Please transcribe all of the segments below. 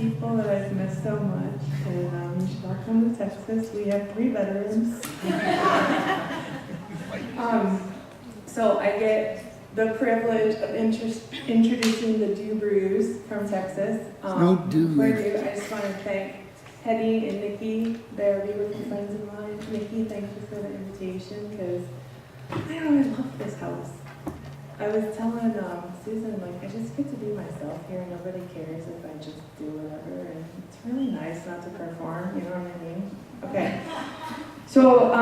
people that I've missed so much, and you should all come to Texas. We have 3 bedrooms. So I get the privilege of introducing the Dewbrews from Texas. Before I do, I just want to thank Hetty and Nikki. They're beautiful friends of mine. Nikki, thank you for the invitation, because I love this house. I was telling Susan, I just get to be myself here. Nobody cares if I just do whatever, and it's really nice not to perform, you know what I mean? Okay. So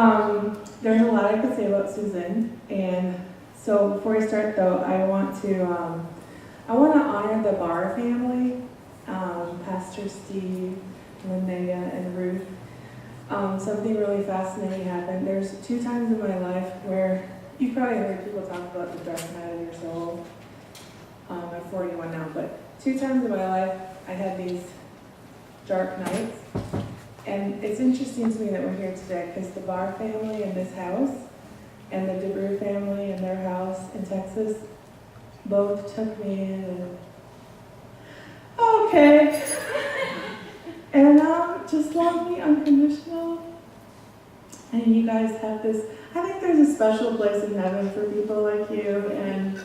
there's a lot I could say about Susan, and so before I start though, I want to honor the Barr family, Pastor Steve, Linnea, and Ruth. Something really fascinating happened. There's 2 times in my life where you've probably heard people talk about the dark night of your soul. I'm 41 now, but 2 times in my life I had these dark nights. And it's interesting to me that we're here today, because the Barr family in this house and the Dewbrew family in their house in Texas both took me in. Okay. And just love me unconditional. And you guys have this, I think there's a special place in heaven for people like you, and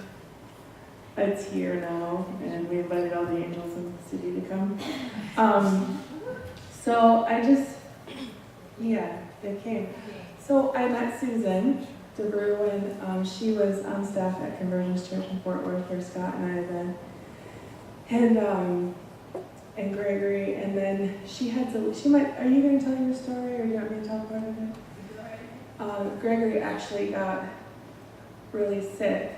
it's here now, and we invited all the angels in the city to come. So I just, they came. So I met Susan Dewbrew, and she was on staff at Convergence Church in Fort Worth, where Scott and I have been. And Gregory, and then she had to, are you going to tell your story, or do you want me to talk about it? Gregory actually got really sick,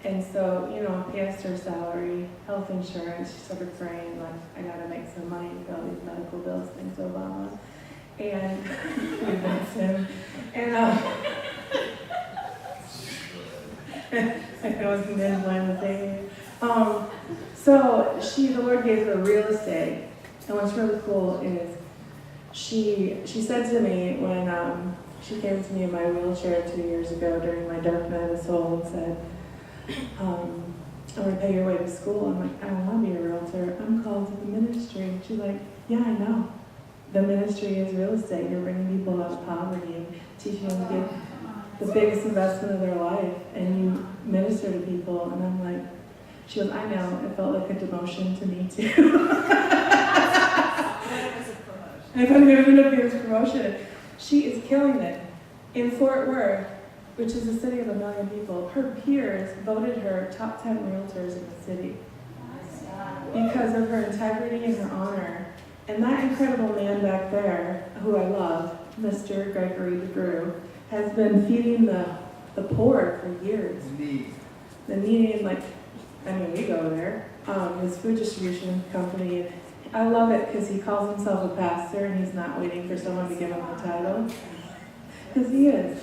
and so, past her salary, health insurance, she started praying, I gotta make some money to pay all these medical bills, thanks Obama, and we thanks him, and I wasn't going to blame the thing. So the Lord gave her real estate, and what's really cool is she said to me when she came to me in my wheelchair 2 years ago during my dark night of the soul and said, I'm going to pay your way to school. I'm like, I don't want to be a realtor. I'm called to the ministry. She's like, yeah, I know. The ministry is real estate. You're bringing people out of poverty and teaching them to get the biggest investment of their life, and you minister to people. And I'm like, she goes, I know, it felt like a demotion to me too. I thought it ended up being a promotion. She is killing it. In Fort Worth, which is a city of 1 million people, her peers voted her top 10 realtors in the city because of her integrity and her honor. And that incredible man back there, who I love, Mr. Gregory Dewbrew, has been feeding the poor for years. The needy, we go there. His food distribution company. I love it because he calls himself a pastor, and he's not waiting for someone to give him the title, because he is.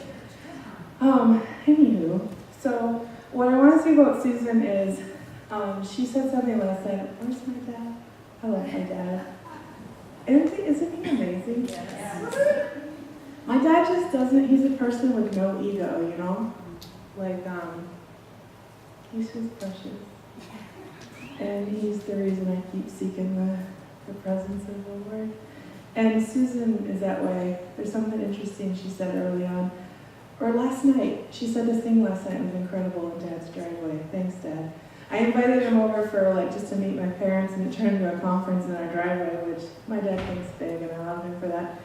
Anywho, so what I want to say about Susan is, she said something last night. Where's my dad? I love my dad. Isn't he amazing? Yes. My dad just doesn't. He's a person with no ego, he's just precious. And he's the reason I keep seeking the presence of the Lord. And Susan is that way. There's something interesting she said early on. Or last night. She said this thing last night was incredible in Dad's driveway. Thanks, Dad. I invited him over for just to meet my parents, and it turned into a conference in our driveway, which my dad thinks big, and I love him for that.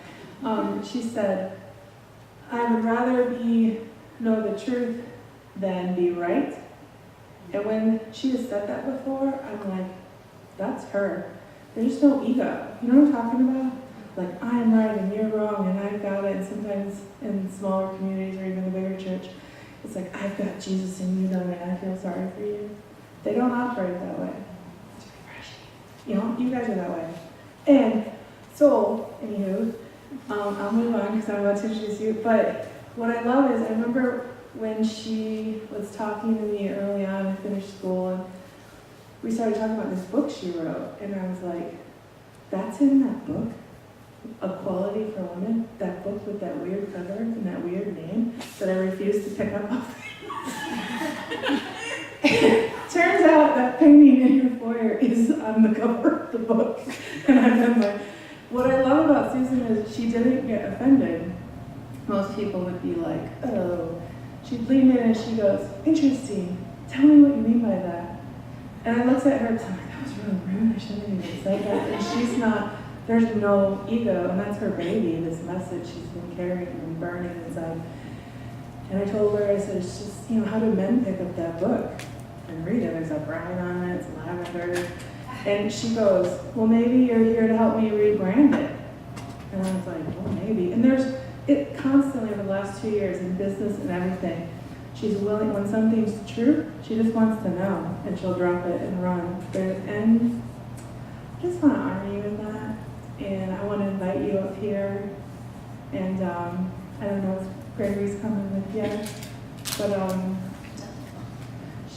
She said, I would rather know the truth than be right. And when she has said that before, I'm like, that's her. There's no ego. You know what I'm talking about? I'm right and you're wrong and I've got it. And sometimes in smaller communities or even the bigger church, it's I've got Jesus and you don't, and I feel sorry for you. They don't operate that way. It's refreshing. You guys are that way. And so, anywho, I'll move on because I'm about to introduce you. But what I love is, I remember when she was talking to me early on, I finished school, and we started talking about this book she wrote, and I was like, that's in that book? Equality for Women? That book with that weird cover and that weird name that I refused to pick up off. Turns out that painting in your foyer is on the cover of the book. I Susan is, she didn't get offended. Most people would be like, oh. She'd lean in and she goes, interesting. Tell me what you mean by that. And I looked at her and I'm like, that was really rude. I shouldn't have even said that. And she's not, there's no ego. And that's her baby, this message she's been carrying and burning inside. And I told her, I said, it's just, how do men pick up that book and read it? There's a brine on it, it's lavender. And she goes, well, maybe you're here to help me rebrand it. And I was like, well, maybe. And there's, it constantly over the last 2 years in business and everything, she's willing, when something's true, she just wants to know, and she'll drop it and run. And I just want to honor you in that, and I want to invite you up here, and I don't know if Gregory's coming with you, but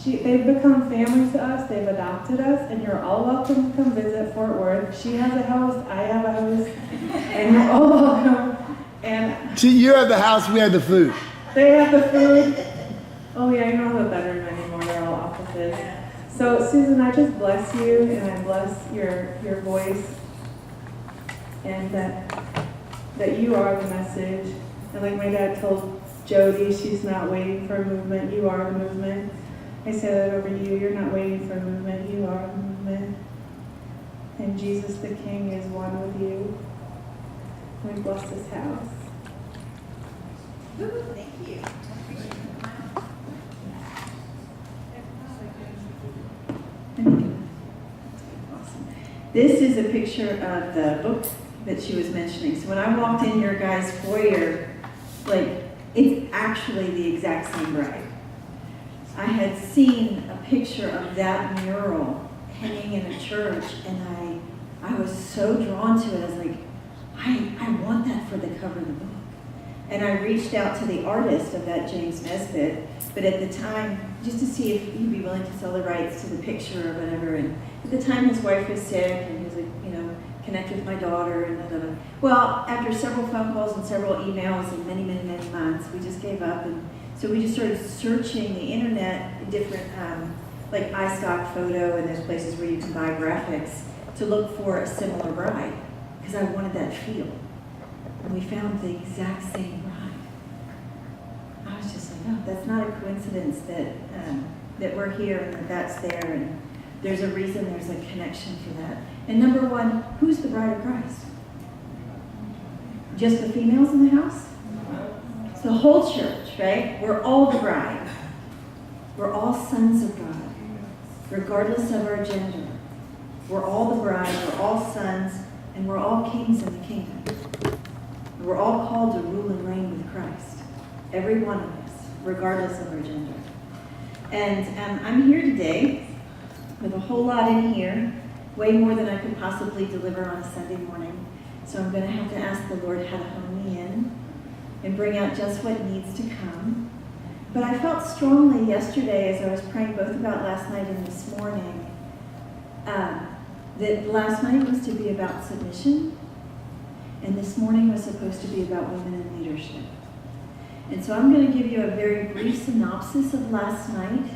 they've become family to us, they've adopted us, and you're all welcome to come visit Fort Worth. She has a house, I have a house, and you're all welcome. And you have the house, we have the food. They have the food. Oh yeah, you don't have a bedroom anymore, they're all offices. So Susan, I just bless you and I bless your voice and that you are the message. And like my dad told Jody, she's not waiting for a movement, you are the movement. I say that over you, you're not waiting for a movement, you are the movement. And Jesus the King is one with you. We bless this house. Thank you. Awesome. This is a picture of the book that she was mentioning. So when I walked in your guys' foyer, it's actually the exact same bride. I had seen a picture of that mural hanging in a church, and I was so drawn to it. I was like, I want that for the cover of the book. And I reached out to the artist of that, James Nesbitt, but at the time, just to see if he'd be willing to sell the rights to the picture or whatever. And at the time, his wife was sick, and he was like, connect with my daughter, and da, da, da. Well, after several phone calls and several emails and many, many, many months, we just gave up. And so we just started searching the internet, different, like iStock Photo and those places where you can buy graphics, to look for a similar bride, because I wanted that feel. And we found the exact same bride. I was just like, oh, that's not a coincidence that we're here and that's there, and there's a reason, there's a connection for that. And number one, who's the bride of Christ? Just the females in the house? It's the whole church, right? We're all the bride. We're all sons of God, regardless of our gender. We're all the bride, we're all sons, and we're all kings in the kingdom. We're all called to rule and reign with Christ. Every one of us, regardless of our gender. And I'm here today with a whole lot in here, way more than I could possibly deliver on a Sunday morning. So I'm going to have to ask the Lord how to hone me in and bring out just what needs to come. But I felt strongly yesterday as I was praying both about last night and this morning, that last night was to be about submission, and this morning was supposed to be about women in leadership. And so I'm going to give you a very brief synopsis of last night,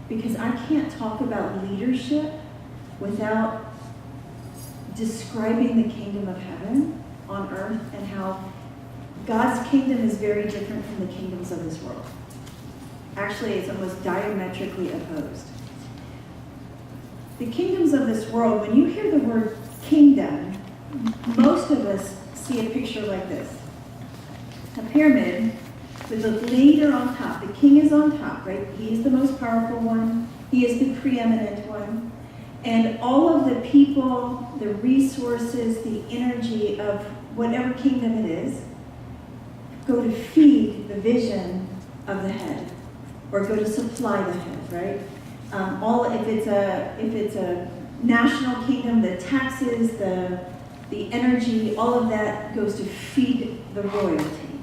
because I can't talk about leadership without describing the kingdom of heaven on earth and how God's kingdom is very different from the kingdoms of this world. Actually, it's almost diametrically opposed. The kingdoms of this world, when you hear the word kingdom, most of us see a picture like this. A pyramid with a leader on top. The king is on top, right? He is the most powerful one. He is the preeminent one. And all of the people, the resources, the energy of whatever kingdom it is, go to feed the vision of the head, or go to supply the head, right? If it's a national kingdom, the taxes, the energy, all of that goes to feed the royalty.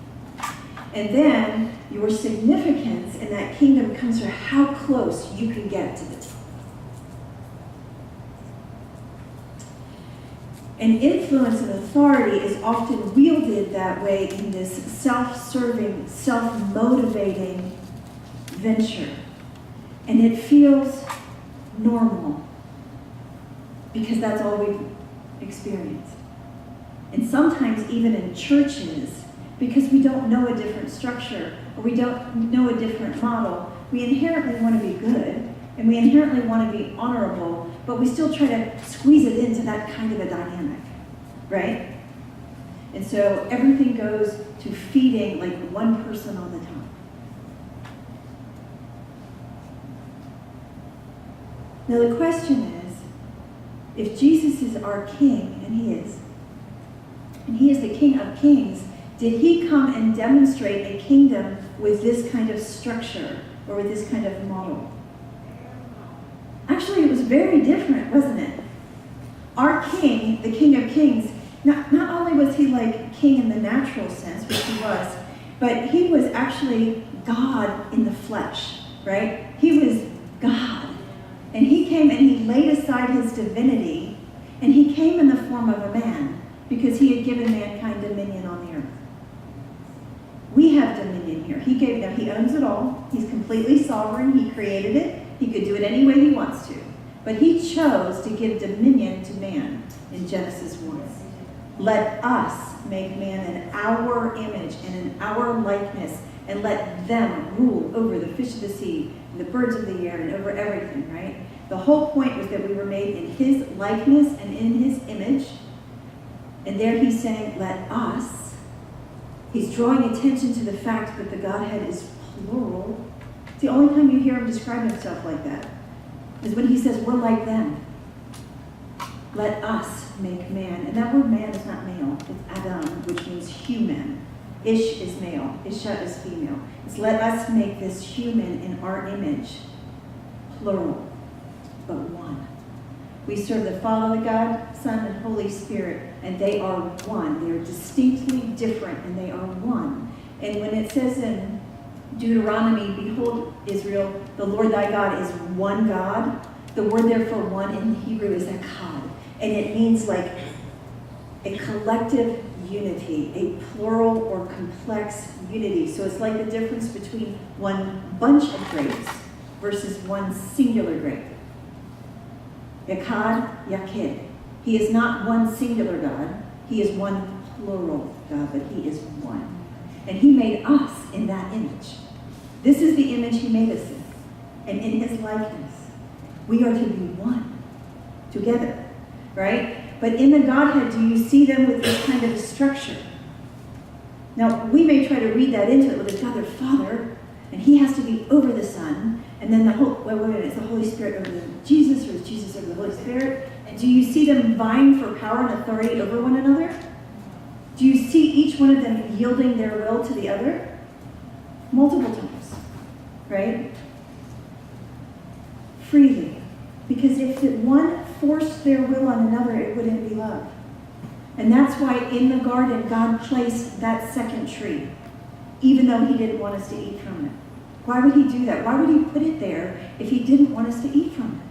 And then your significance in that kingdom comes from how close you can get to the top. And influence and authority is often wielded that way in this self-serving, self-motivating venture. And it feels normal because that's all we've experienced. And sometimes even in churches, because we don't know a different structure or we don't know a different model, we inherently want to be good and we inherently want to be honorable, but we still try to squeeze it into that kind of a dynamic, right? And so everything goes to feeding like one person on the time. Now the question is, if Jesus is our King, and he is the King of Kings, did he come and demonstrate a kingdom with this kind of structure or with this kind of model? Actually, it was very different, wasn't it? Our King, the King of Kings, not only was he like king in the natural sense, which he was, but he was actually God in the flesh, right? He was God. And he came and he laid aside his divinity, and he came in the form of a man because he had given mankind dominion on the earth. We have dominion here. He gave them, he owns it all. He's completely sovereign. He created it. He could do it any way he wants to. But he chose to give dominion to man in Genesis 1. Let us make man in our image and in our likeness, and let them rule over the fish of the sea and the birds of the air and over everything, right? The whole point was that we were made in his likeness and in his image. And there he's saying, let us. He's drawing attention to the fact that the Godhead is plural. It's the only time you hear him describe himself like that is when he says, we're like them. Let us make man. And that word man is not male. It's Adam, which means human. Ish is male. Isha is female. It's let us make this human in our image. Plural, but one. We serve the Father, God, Son, and Holy Spirit, and they are one. They are distinctly different, and they are one. And when it says in Deuteronomy, behold, Israel, the Lord thy God is one God, the word there for one in Hebrew is echad. And it means like a collective unity, a plural or complex unity. So it's like the difference between one bunch of grapes versus one singular grape. Echad, Yakid. He is not one singular God. He is one plural God, but he is one. And he made us in that image. This is the image he made us in. And in his likeness, we are to be one together, right? But in the Godhead, do you see them with this kind of a structure? Now, we may try to read that into it with God, their Father, and he has to be over the Son, and then is the Holy Spirit over Jesus, or is Jesus over the Holy Spirit? And do you see them vying for power and authority over one another? Do you see each one of them yielding their will to the other? Multiple times, right? Freely. Because if one forced their will on another, it wouldn't be love. And that's why in the garden, God placed that second tree, even though he didn't want us to eat from it. Why would he do that? Why would he put it there if he didn't want us to eat from it?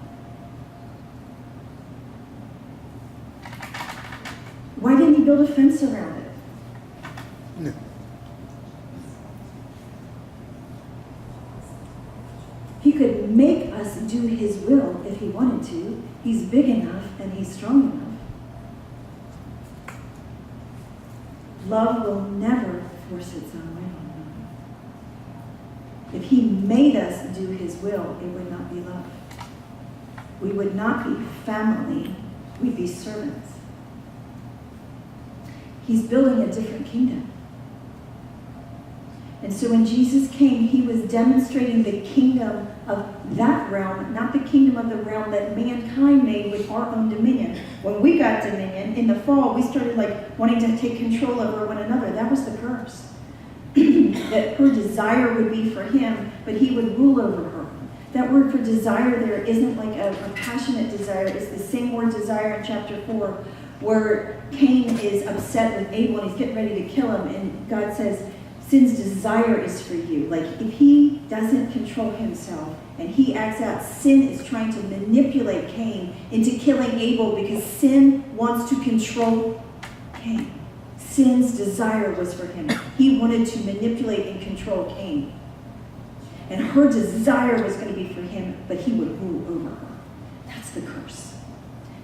Why didn't he build a fence around it? No. He could make us do his will if he wanted to. He's big enough and he's strong enough. Love will never force its own way on another. If he made us do his will, it would not be love. We would not be family. We'd be servants. He's building a different kingdom. And so when Jesus came, he was demonstrating the kingdom of that realm, not the kingdom of the realm that mankind made with our own dominion. When we got dominion, in the fall, we started like wanting to take control over one another. That was the curse. That her desire would be for him, but he would rule over her. That word for desire there isn't like a passionate desire. It's the same word desire in chapter 4, where Cain is upset with Abel and he's getting ready to kill him. And God says, sin's desire is for you. Like if he doesn't control himself and he acts out, sin is trying to manipulate Cain into killing Abel because sin wants to control Cain. Sin's desire was for him. He wanted to manipulate and control Cain. And her desire was going to be for him, but he would rule over her. That's the curse.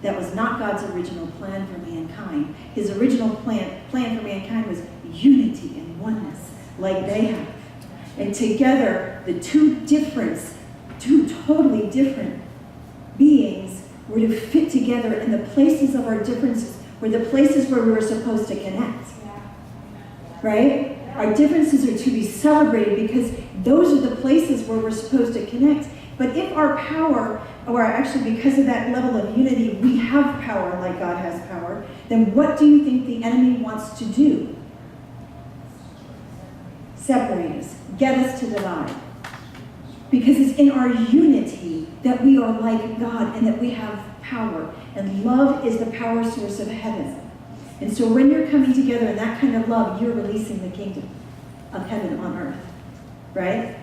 That was not God's original plan for mankind. His original plan for mankind was unity and oneness, like they have. And together, the two totally different beings were to fit together, and the places of our differences were the places where we were supposed to connect. Right? Our differences are to be celebrated because those are the places where we're supposed to connect. But if our power, or actually because of that level of unity, we have power like God has power, then what do you think the enemy wants to do? Separate us, get us to divide. Because it's in our unity that we are like God and that we have power. And love is the power source of heaven. And so when you're coming together in that kind of love, you're releasing the kingdom of heaven on earth. Right?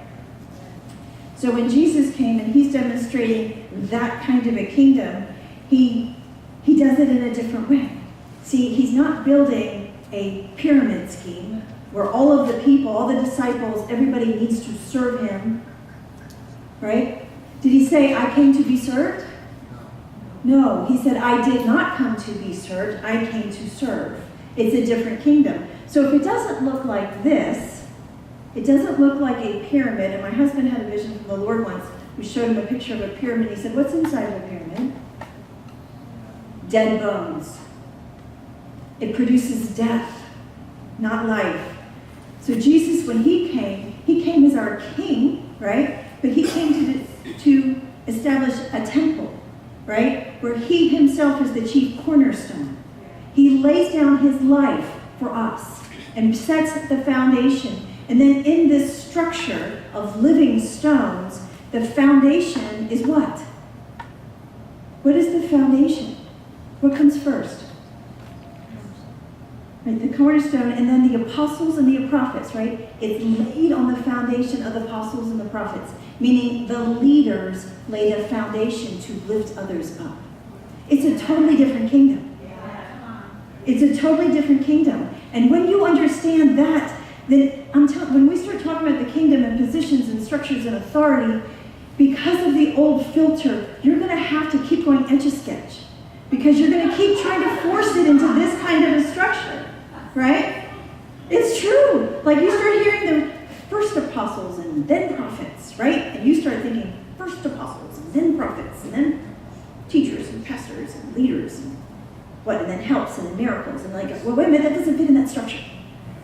So when Jesus came and he's demonstrating that kind of a kingdom, he does it in a different way. See, he's not building a pyramid scheme where all of the people, all the disciples, everybody needs to serve him. Right? Did he say, I came to be served? No, he said, I did not come to be served, I came to serve. It's a different kingdom. So if it doesn't look like this, it doesn't look like a pyramid, and my husband had a vision from the Lord once. We showed him a picture of a pyramid. He said, what's inside of a pyramid? Dead bones. It produces death, not life. So Jesus, when he came as our king, right? But he came to establish a temple, right? Where he himself is the chief cornerstone. He lays down his life for us and sets the foundation. And then in this structure of living stones, the foundation is what? What is the foundation? What comes first? Right, the cornerstone, and then the apostles and the prophets, right? It's laid on the foundation of the apostles and the prophets, meaning the leaders laid a foundation to lift others up. It's a totally different kingdom. It's a totally different kingdom. And when you understand that, then when we start talking about the kingdom and positions and structures and authority, because of the old filter, you're going to have to keep going Etch-a-Sketch. Because you're going to keep trying to force it into this kind of a structure. Right? It's true. Like you start hearing the first apostles and then prophets, right? And you start thinking first apostles and then prophets and then teachers and pastors and leaders and what, and then helps and then miracles. And like, well, wait a minute, that doesn't fit in that structure.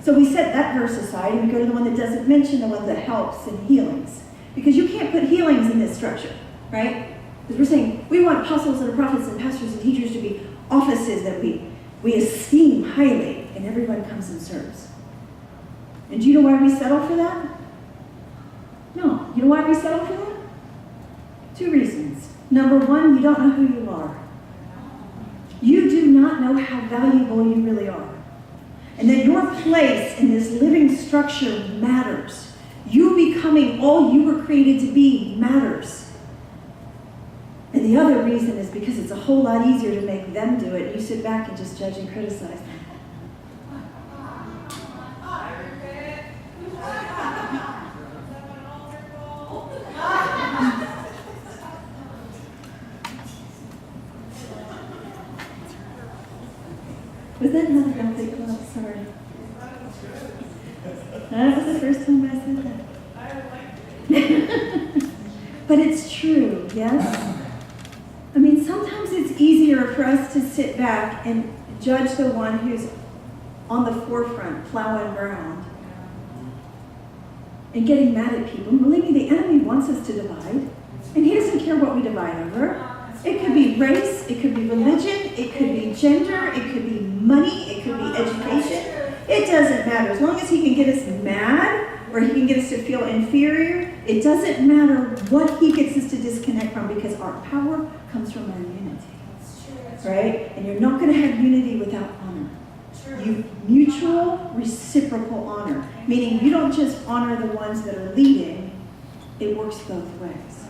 So we set that verse aside and we go to the one that doesn't mention the one that helps and healings. Because you can't put healings in this structure, right? Because we're saying we want apostles and prophets and pastors and teachers to be offices that we esteem highly, and everyone comes and serves. And do you know why we settle for that? No. You know why we settle for that? 2 reasons. Number 1, you don't know who you are. You do not know how valuable you really are. And that your place in this living structure matters. You becoming all you were created to be matters. And the other reason is because it's a whole lot easier to make them do it. You sit back and just judge and criticize them. Was that not a healthy club? Sorry. That was the first time I said that. But it's true, yes? I mean, sometimes it's easier for us to sit back and judge the one who's on the forefront, plowing ground, and getting mad at people. And believe me, the enemy wants us to divide, and he doesn't care what we divide over. It could be race, it could be religion, it could be gender, it could be money, it could be education. It doesn't matter. As long as he can get us mad, or he can get us to feel inferior, it doesn't matter what he gets us to disconnect from, because our power comes from our unity. Right? And you're not going to have unity without honor. You mutual, reciprocal honor. Meaning you don't just honor the ones that are leading, it works both ways.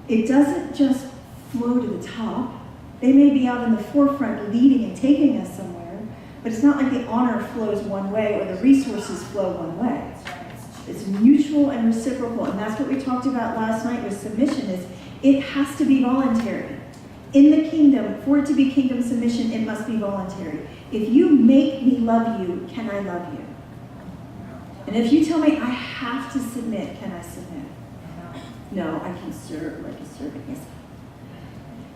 It doesn't just flow to the top. They may be out in the forefront leading and taking us somewhere, but it's not like the honor flows one way or the resources flow one way. It's mutual and reciprocal, and that's what we talked about last night with submission. Is it has to be voluntary. In the kingdom, for it to be kingdom submission, it must be voluntary. If you make me love you, can I love you? And if you tell me I have to submit, can I submit? No, I can serve like a servant, yes.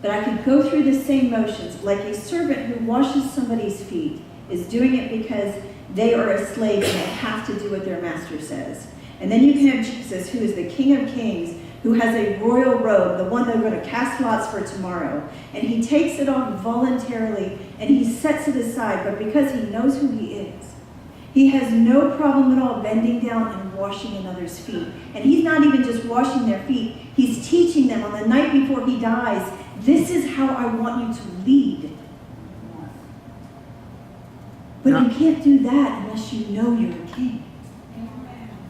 But I can go through the same motions, like a servant who washes somebody's feet is doing it because they are a slave and they have to do what their master says. And then you can have Jesus, who is the King of Kings, who has a royal robe, the one they're going to cast lots for tomorrow. And he takes it off voluntarily and he sets it aside, but because he knows who he is, he has no problem at all bending down and washing another's feet. And he's not even just washing their feet, he's teaching them on the night before he dies, this is how I want you to lead. But you can't do that unless you know you're a king.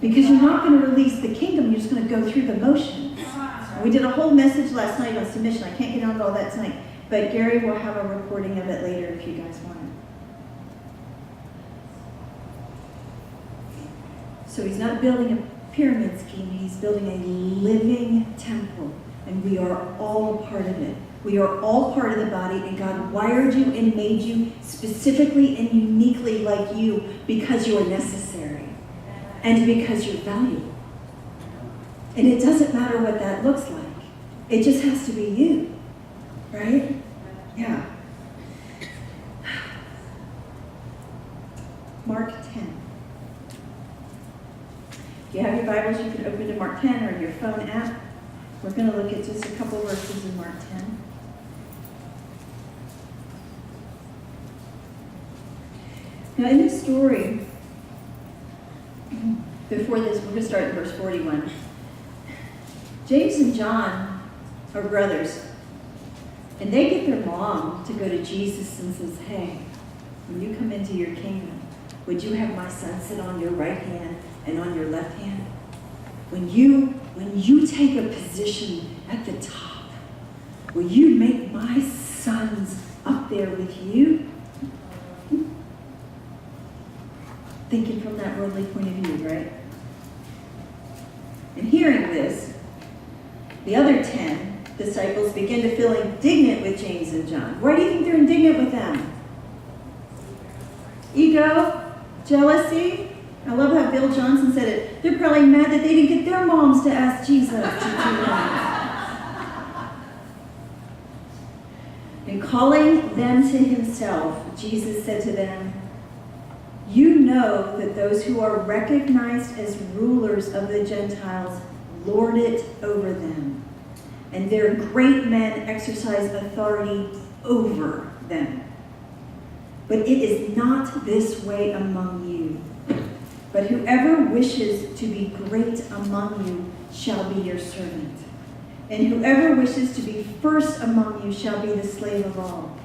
Because you're not going to release the kingdom, you're just going to go through the motions. We did a whole message last night on submission. I can't get into all that tonight. But Gary will have a recording of it later if you guys want it. So he's not building a pyramid scheme, he's building a living temple. And we are all a part of it. We are all part of the body, and God wired you and made you specifically and uniquely like you because you are necessary and because you're valuable. And it doesn't matter what that looks like. It just has to be you, right? Yeah. Mark 10. If you have your Bibles, you can open to Mark 10 or your phone app. We're going to look at just a couple verses in Mark 10. Now, in this story, before this, we're going to start in verse 41. James and John are brothers, and they get their mom to go to Jesus and says, hey, when you come into your kingdom, would you have my son sit on your right hand and on your left hand? When you take a position at the top, will you make my sons up there with you? Thinking from that worldly point of view, right? And hearing this, the other 10 disciples begin to feel indignant with James and John. Why do you think they're indignant with them? Ego? Jealousy? I love how Bill Johnson said it. They're probably mad that they didn't get their moms to ask Jesus to do that. And calling them to himself, Jesus said to them, you know that those who are recognized as rulers of the Gentiles lord it over them, and their great men exercise authority over them. But it is not this way among you. But whoever wishes to be great among you shall be your servant. And whoever wishes to be first among you shall be the slave of all.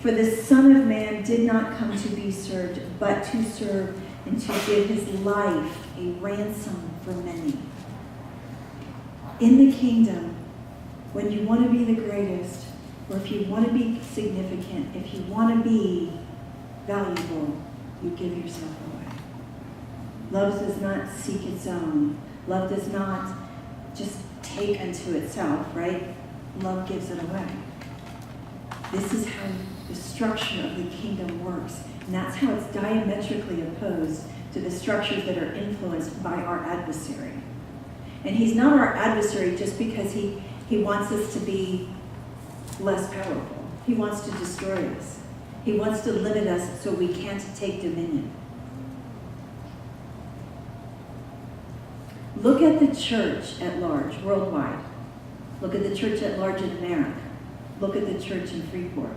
For the Son of Man did not come to be served, but to serve and to give his life a ransom for many. In the kingdom, when you want to be the greatest, or if you want to be significant, if you want to be valuable, you give yourself away. Love does not seek its own. Love does not just take unto itself, right? Love gives it away. This is how the structure of the kingdom works. And that's how it's diametrically opposed to the structures that are influenced by our adversary. And he's not our adversary just because he wants us to be less powerful. He wants to destroy us. He wants to limit us so we can't take dominion. Look at the church at large, worldwide. Look at the church at large in America. Look at the church in Freeport.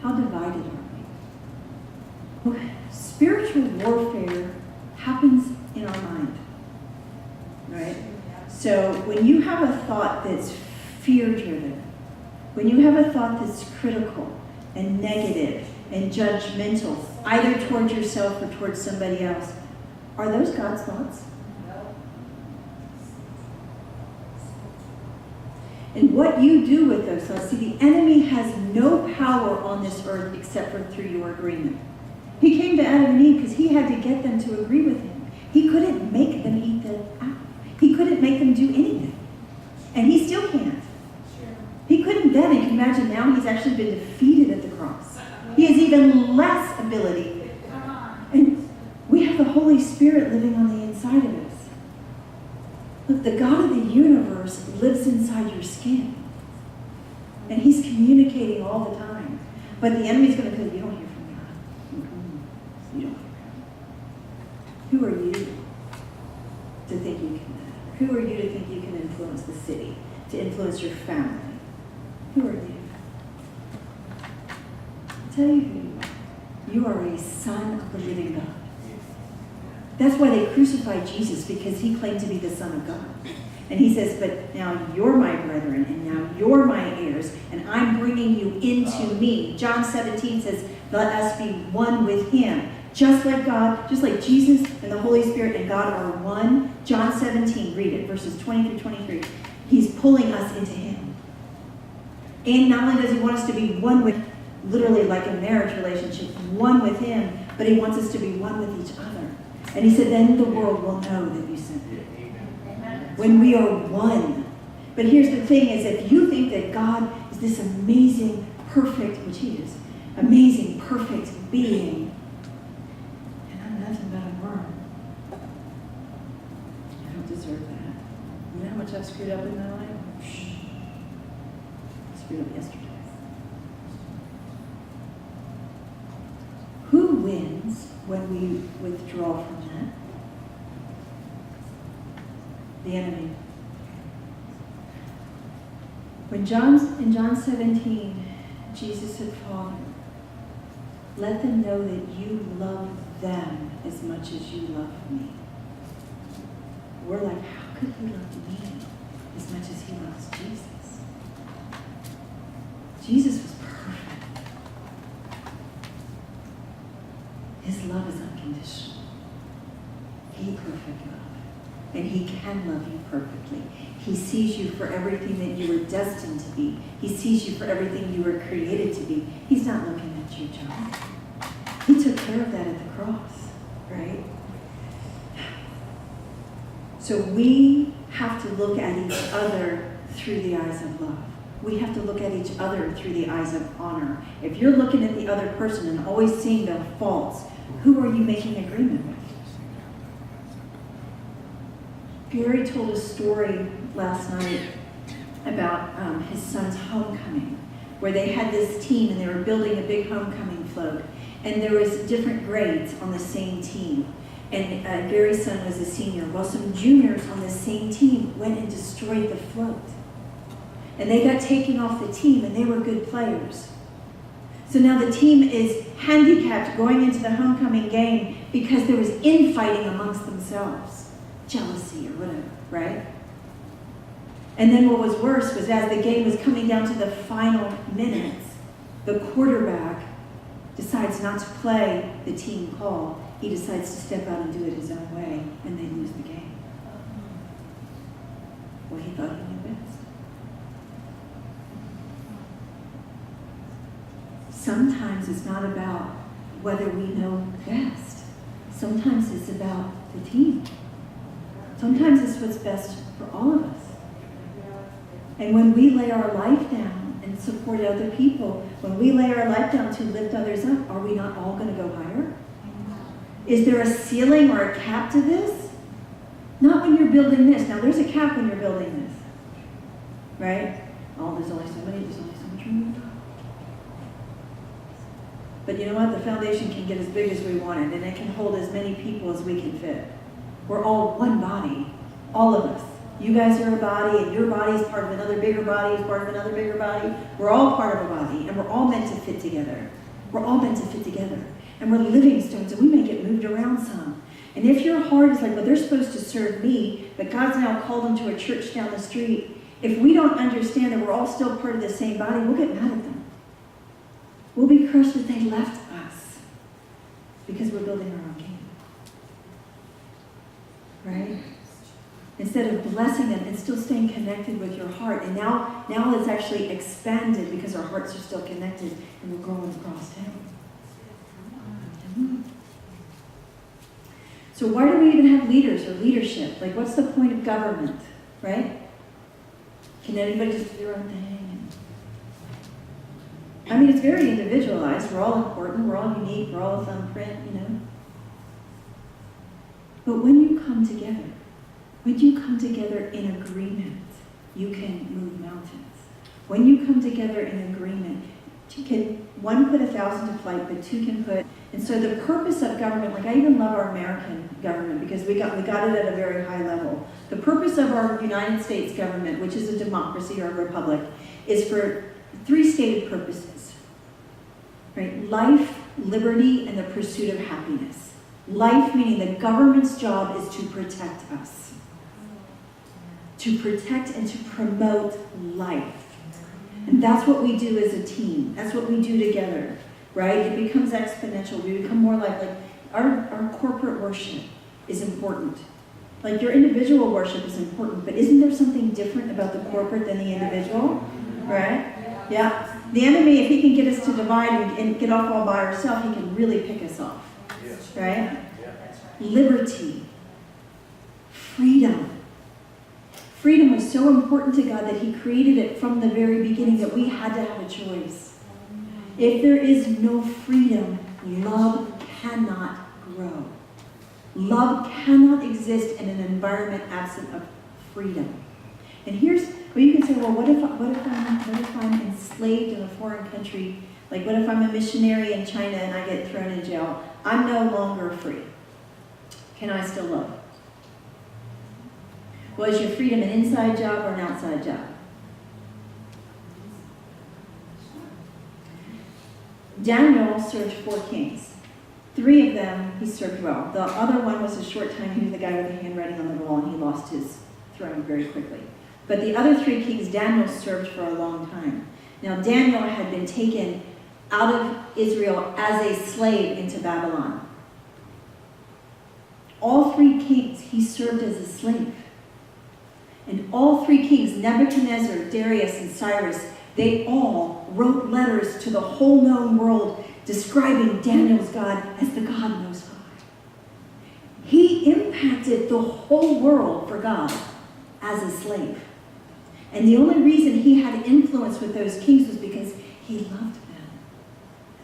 How divided are we? Spiritual warfare happens in our mind, right? So when you have a thought that's fear-driven, when you have a thought that's critical and negative and judgmental, either towards yourself or towards somebody else, are those God's thoughts? And what you do with those thoughts, see, the enemy has no power on this earth except for through your agreement. He came to Adam and Eve because he had to get them to agree with him. He couldn't make them eat the apple. He couldn't make them do anything. And he still can't. He couldn't then, and can imagine now he's actually been defeated at the cross. He has even less ability. And we have the Holy Spirit living on the inside of us. Look, the God of the universe lives inside your skin. And he's communicating all the time. But the enemy's going to go, you don't hear from God. You don't hear from God. Who are you to think you can matter? Who are you to think you can influence the city? To influence your family? Who are you? I'll tell you who you are. You are a son of the living God. That's why they crucified Jesus, because he claimed to be the Son of God. And he says, but now you're my brethren, and now you're my heirs, and I'm bringing you into me. John 17 says, let us be one with him. Just like God, just like Jesus and the Holy Spirit and God are one. John 17, read it, verses 20 through 23. He's pulling us into him. And not only does he want us to be one with, literally like a marriage relationship, one with him, but he wants us to be one with each other. And he said, then the world will know that you sent me. When we are one. But here's the thing is, if you think that God is this amazing, perfect, which he is, amazing, perfect being, and I'm nothing but a worm, I don't deserve that. You know how much I've screwed up in my life? I screwed up yesterday. Who wins when we withdraw from that? The enemy. In John 17, Jesus said, Father, let them know that you love them as much as you love me. We're like, how could he love me as much as he loves Jesus? Jesus was perfect. His love is unconditional. He perfect love. And he can love you perfectly. He sees you for everything that you were destined to be. He sees you for everything you were created to be. He's not looking at you, John. He took care of that at the cross, right? So we have to look at each other through the eyes of love. We have to look at each other through the eyes of honor. If you're looking at the other person and always seeing their faults, who are you making agreement with? Gary told a story last night about his son's homecoming, where they had this team and they were building a big homecoming float. And there was different grades on the same team. And Gary's son was a senior. Well, some juniors on the same team went and destroyed the float. And they got taken off the team, and they were good players. So now the team is handicapped going into the homecoming game because there was infighting amongst themselves. Jealousy or whatever, right? And then what was worse was as the game was coming down to the final minutes, the quarterback decides not to play the team call. He decides to step out and do it his own way, and they lose the game. Well, he thought he knew best. Sometimes it's not about whether we know best. Sometimes it's about the team. Sometimes it's what's best for all of us. And when we lay our life down and support other people, when we lay our life down to lift others up, are we not all going to go higher? Is there a ceiling or a cap to this? Not when you're building this. Now, there's a cap when you're building this. Right? Oh, there's only so much room to go. But you know what? The foundation can get as big as we want it, and it can hold as many people as we can fit. We're all one body, all of us. You guys are a body, and your body is part of another bigger body, is part of another bigger body. We're all part of a body, and we're all meant to fit together. We're all meant to fit together. And we're living stones, and we may get moved around some. And if your heart is like, well, they're supposed to serve me, but God's now called them to a church down the street, if we don't understand that we're all still part of the same body, we'll get mad at them. We'll be crushed that they left us because we're building our own kingdom. Right? Instead of blessing them and still staying connected with your heart. And now it's actually expanded because our hearts are still connected and we're growing across town. So why do we even have leaders or leadership? Like, what's the point of government? Right? Can anybody just do their own thing? I mean, it's very individualized. We're all important. We're all unique. We're all a thumbprint, you know. But when you come together in agreement, you can move mountains. When you come together in agreement, one put 1,000 to flight, but two can put. And so the purpose of government, like I even love our American government because we got it at a very high level. The purpose of our United States government, which is a democracy or a republic, is for 3 stated purposes. Right? Life, liberty, and the pursuit of happiness. Life meaning the government's job is to protect us. To protect and to promote life. And that's what we do as a team. That's what we do together, right? It becomes exponential. We become more like our corporate worship is important. Like your individual worship is important, but isn't there something different about the corporate than the individual, right? Yeah. The enemy, if he can get us to divide and get off all by ourselves, he can really pick us off, right? Liberty, freedom. Freedom was so important to God that he created it from the very beginning that we had to have a choice. If there is no freedom, love cannot grow. Love cannot exist in an environment absent of freedom. And here's where you can say, well, what if I'm enslaved in a foreign country? Like, what if I'm a missionary in China and I get thrown in jail? I'm no longer free. Can I still love? Well, is your freedom an inside job or an outside job? Daniel served 4 kings. 3 of them he served well. The other one was a short time. He was the guy with the handwriting on the wall, and he lost his throne very quickly. But the other 3 kings, Daniel served for a long time. Now, Daniel had been taken out of Israel as a slave into Babylon. All 3 kings he served as a slave. And all 3 kings, Nebuchadnezzar, Darius, and Cyrus, they all wrote letters to the whole known world describing Daniel's God as the God Most High. He impacted the whole world for God as a slave. And the only reason he had influence with those kings was because he loved them.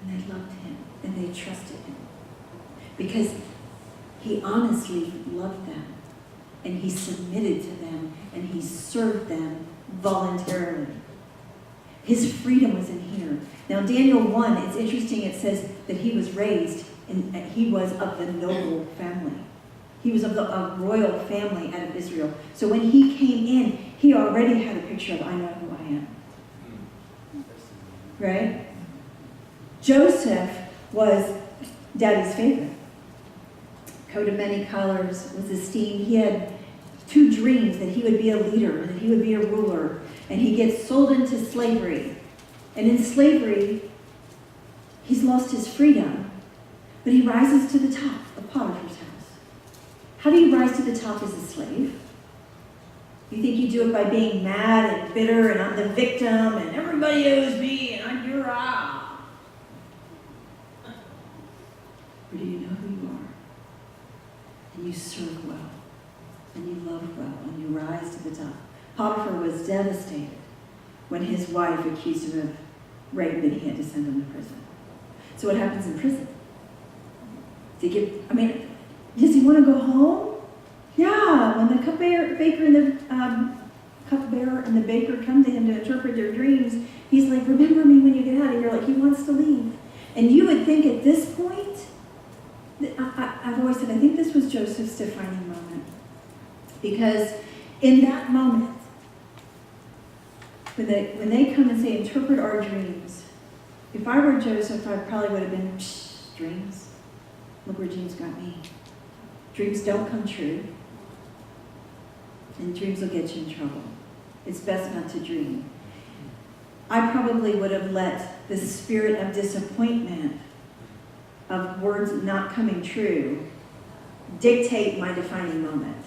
And they loved him. And they trusted him. Because he honestly loved them. And he submitted to them. And he served them voluntarily. His freedom was in here. Now, Daniel 1, it's interesting, it says that he was raised, and he was of the noble family. He was of a royal family out of Israel. So when he came in, he already had a picture of, I know who I am. Right? Joseph was daddy's favorite. Coat of many colors, was esteemed. He had 2 dreams, that he would be a leader, that he would be a ruler. And he gets sold into slavery. And in slavery, he's lost his freedom, but he rises to the top of Potiphar's house. How do you rise to the top as a slave? You think you do it by being mad and bitter, and I'm the victim, and everybody owes me, and I'm your Or do you know who you are? And you serve well, and you love well, and you rise to the top. Potiphar was devastated when his wife accused him of rape and he had to send him to prison. So what happens in prison? Does he want to go home? Yeah, when the cupbearer and the baker come to him to interpret their dreams, he's like, remember me when you get out. And you're like, he wants to leave. And you would think at this point, I've always said, I think this was Joseph's defining moment. Because in that moment, when they come and say, interpret our dreams, if I were Joseph, I probably would have been, dreams? Look where dreams got me. Dreams don't come true. And dreams will get you in trouble. It's best not to dream. I probably would have let the spirit of disappointment, of words not coming true, dictate my defining moment.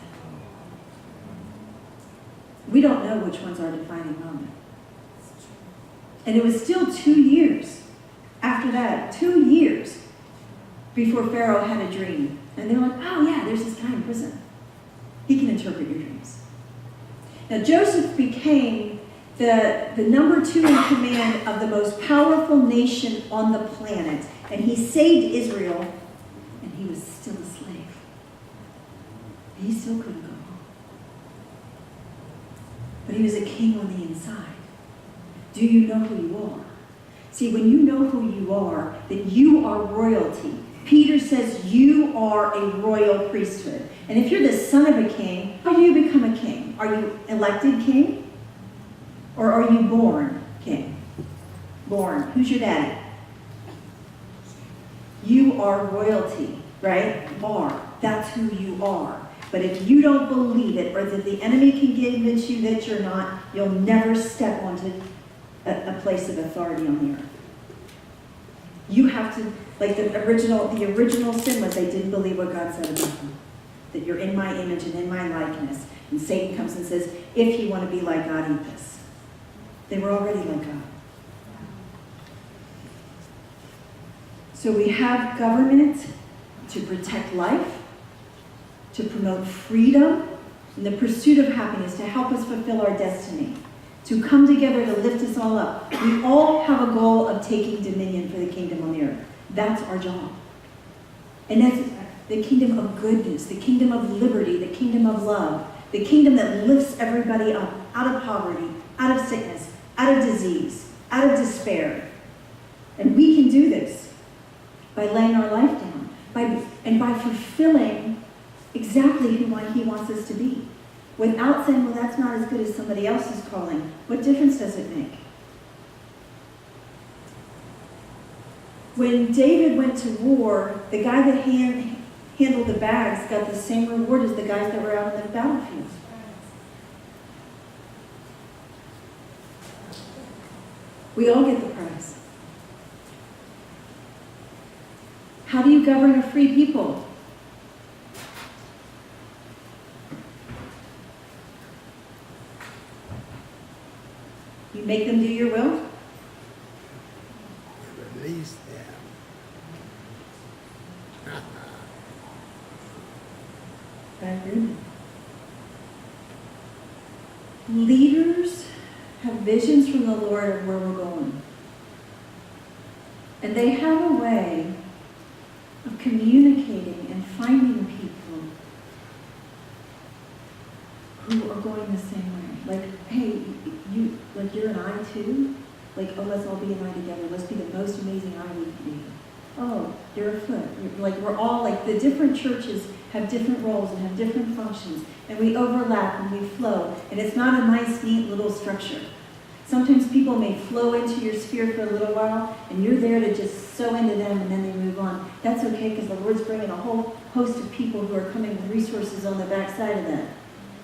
We don't know which one's our defining moment. And it was still 2 years after that, 2 years before Pharaoh had a dream. And they're like, oh yeah, there's this guy in prison. He can interpret your dreams. Now Joseph became the number 2 in command of the most powerful nation on the planet. And he saved Israel, and he was still a slave. He still couldn't go home. But he was a king on the inside. Do you know who you are? See, when you know who you are, that you are royalty. Peter says you are a royal priesthood. And if you're the son of a king, how do you become a king? Are you elected king? Or are you born king? Born. Who's your daddy? You are royalty, right? That's who you are. But if you don't believe it, or that the enemy can convince you that you're not, you'll never step onto a place of authority on the earth. You have to, like the original sin was they didn't believe what God said about them. That you're in my image and in my likeness. And Satan comes and says, if you want to be like God, eat this. They were already like God. So we have government to protect life, to promote freedom, and the pursuit of happiness, to help us fulfill our destiny, to come together to lift us all up. We all have a goal of taking dominion for the kingdom on the earth. That's our job. And that's the kingdom of goodness, the kingdom of liberty, the kingdom of love, the kingdom that lifts everybody up out of poverty, out of sickness, out of disease, out of despair. And we can do this by laying our life down, by fulfilling exactly who he wants us to be. Without saying, well, that's not as good as somebody else's calling. What difference does it make? When David went to war, the guy that handled the bags got the same reward as the guys that were out on the battlefield. We all get the prize. How do you govern a free people? You make them do your will? Release them. I agree. Leaders have visions from the Lord of where we're going. And they have a way of communicating and finding people who are going the same way. Like, hey, you're an eye too? Like, oh, let's all be an eye together. Let's be the most amazing eye we can be. Oh, you're a foot. We're all, the different churches have different roles and have different functions. And we overlap and we flow. And it's not a nice, neat little structure. Sometimes people may flow into your sphere for a little while, and you're there to just sow into them, and then they move on. That's okay, because the Lord's bringing a whole host of people who are coming with resources on the backside of that.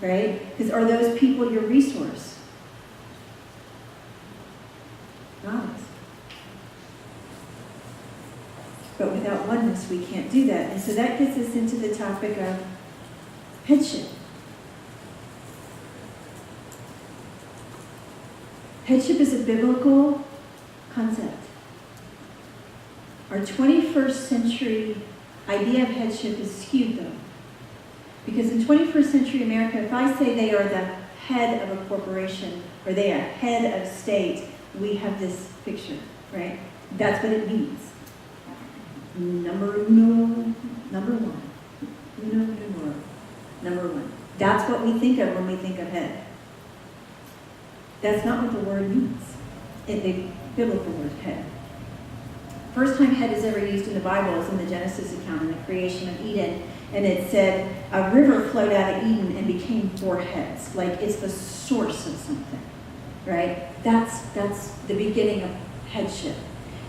Right? Because are those people your resource? Not. But without oneness, we can't do that. And so that gets us into the topic of headship. Headship is a biblical concept. Our 21st century idea of headship is skewed, though. Because in 21st century America, if I say they are the head of a corporation or they are head of state, we have this picture, right? That's what it means. Number one. That's what we think of when we think of head. That's not what the word means. The biblical word head. First time head is ever used in the Bible is in the Genesis account in the creation of Eden. And it said a river flowed out of Eden and became 4 heads. Like it's the source of something, right? That's the beginning of headship.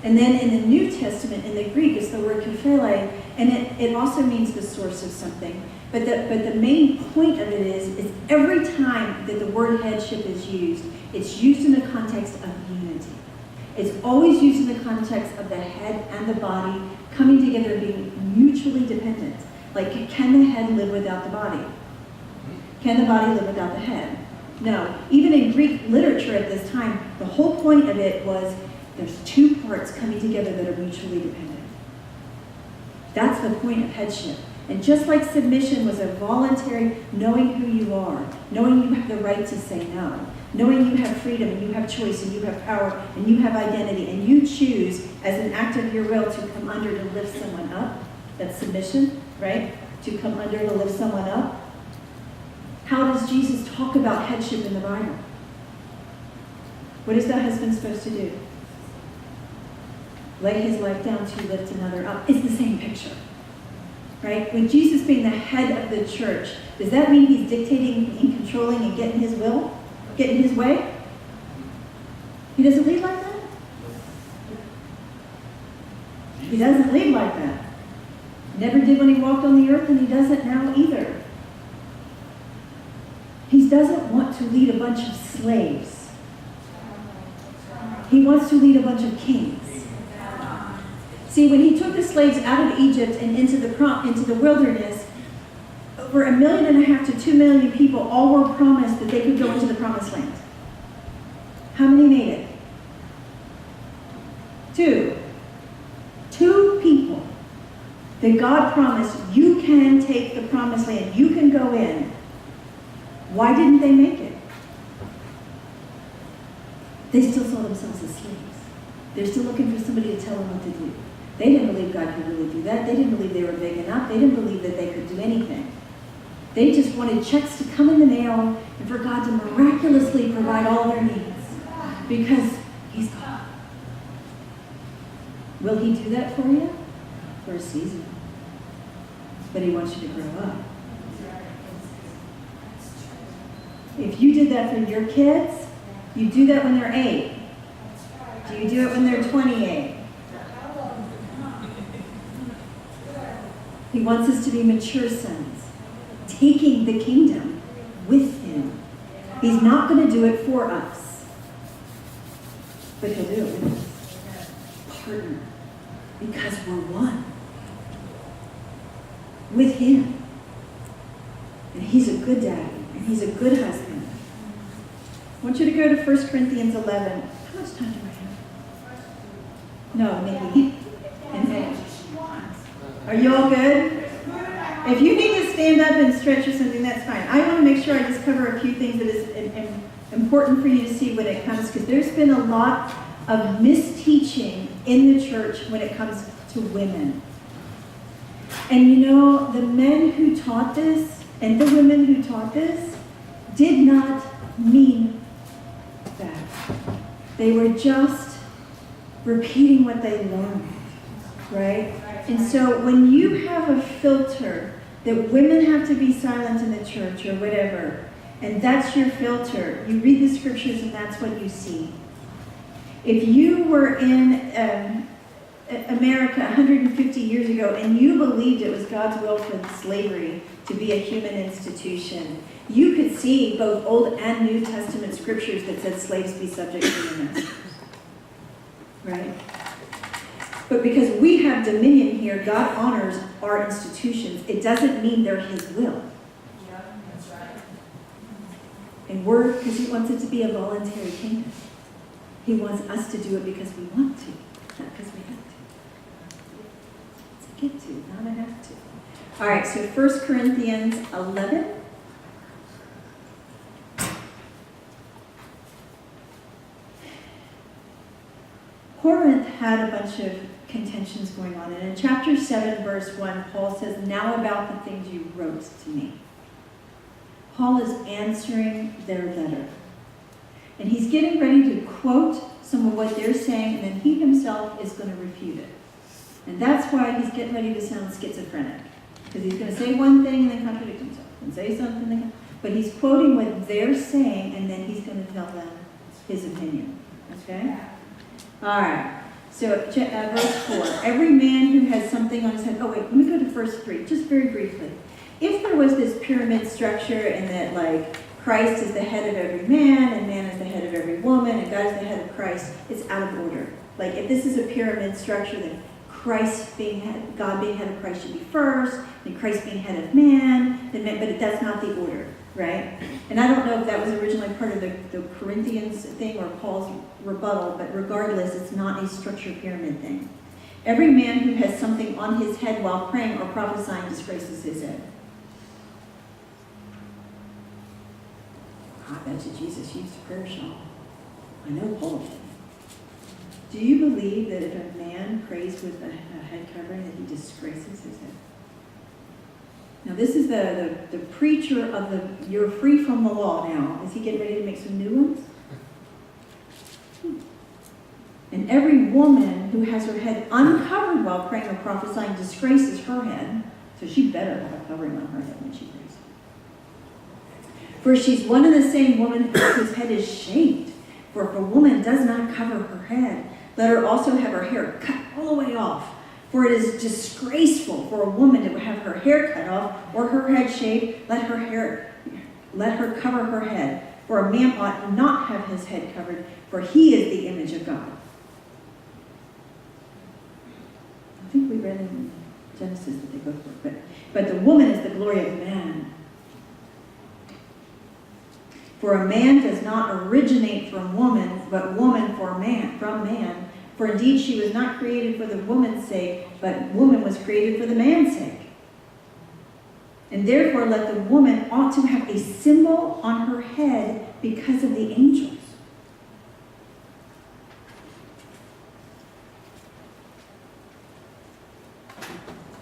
And then in the New Testament, in the Greek, it's the word kephale, and it also means the source of something. But the main point of it is every time that the word headship is used, it's used in the context of unity. It's always used in the context of the head and the body coming together and being mutually dependent. Like, can the head live without the body? Can the body live without the head? No. Even in Greek literature at this time, the whole point of it was there's 2 parts coming together that are mutually dependent. That's the point of headship. And just like submission was a voluntary knowing who you are, knowing you have the right to say no, knowing you have freedom and you have choice and you have power and you have identity and you choose as an act of your will to come under to lift someone up. That's submission, right? To come under to lift someone up. How does Jesus talk about headship in the Bible? What is that husband supposed to do? Lay his life down to lift another up. It's the same picture, right? With Jesus being the head of the church, does that mean he's dictating and controlling and getting his will? Getting his way? He doesn't lead like that? He doesn't lead like that. Never did when he walked on the earth, and he doesn't now either. He doesn't want to lead a bunch of slaves. He wants to lead a bunch of kings. See, when he took the slaves out of Egypt and into the wilderness, over 1.5 million to 2 million people all were promised that they could go into the promised land. How many made it? 2. 2 people that God promised, you can take the promised land, you can go in. Why didn't they make it? They still saw themselves as slaves. They're still looking for somebody to tell them what to do. They didn't believe God could really do that. They didn't believe they were big enough. They didn't believe that they could do anything. They just wanted checks to come in the mail and for God to miraculously provide all their needs because he's God. Will he do that for you? For a season. But he wants you to grow up. If you did that for your kids, you do that when they're 8. Do you do it when they're 28? He wants us to be mature sons, taking the kingdom with him. He's not going to do it for us, but he'll do it with us. Partner, because we're one with him. And he's a good daddy, and he's a good husband. I want you to go to 1 Corinthians 11. How much time do I have? No, Nikki. And Nick. Are you all good? If you need to stand up and stretch or something, that's fine. I want to make sure I just cover a few things that is important for you to see when it comes, because there's been a lot of misteaching in the church when it comes to women. And you know, the men who taught this and the women who taught this did not mean that. They were just repeating what they learned, right? And so when you have a filter that women have to be silent in the church or whatever, and that's your filter, you read the scriptures and that's what you see. If you were in America 150 years ago and you believed it was God's will for slavery to be a human institution, you could see both Old and New Testament scriptures that said slaves be subject to their masters. Right? But because we have dominion here, God honors our institutions. It doesn't mean they're his will. Yeah, that's right. And we're, because he wants it to be a voluntary kingdom. He wants us to do it because we want to, not because we have to. It's a get to, not a have to. All right, so 1 Corinthians 11. Corinth had a bunch of contentions going on. And in chapter 7, verse 1, Paul says, now about the things you wrote to me. Paul is answering their letter. And he's getting ready to quote some of what they're saying, and then he himself is going to refute it. And that's why he's getting ready to sound schizophrenic. Because he's going to say one thing and then contradict himself. And say something, but he's quoting what they're saying, and then he's going to tell them his opinion. Okay? All right. So verse 4. Every man who has something on his head. Oh, wait. Let me go to verse 3, just very briefly. If there was this pyramid structure and that, like, Christ is the head of every man, and man is the head of every woman, and God is the head of Christ, it's out of order. Like, if this is a pyramid structure, then Christ being head, God being head of Christ should be first, and Christ being head of man, but that's not the order, right? And I don't know if that was originally part of the Corinthians thing or Paul's rebuttal, but regardless, it's not a structured pyramid thing. Every man who has something on his head while praying or prophesying disgraces his head. I bet you Jesus used a prayer shawl. I know Paul did. Do you believe that if a man prays with a head covering that he disgraces his head? Now this is the preacher of the, you're free from the law now. Is he getting ready to make some new ones? And every woman who has her head uncovered while praying or prophesying disgraces her head. So she better have a covering on her head when she prays. For she's one and the same woman whose head is shaved. For if a woman does not cover her head, let her also have her hair cut all the way off. For it is disgraceful for a woman to have her hair cut off or her head shaved. Let her cover her head. For a man ought not have his head covered, for he is the image of God. I think we read in Genesis that they both were, but the woman is the glory of man. For a man does not originate from woman, but woman from man. For indeed she was not created for the woman's sake, but woman was created for the man's sake. And therefore let the woman ought to have a symbol on her head because of the angels.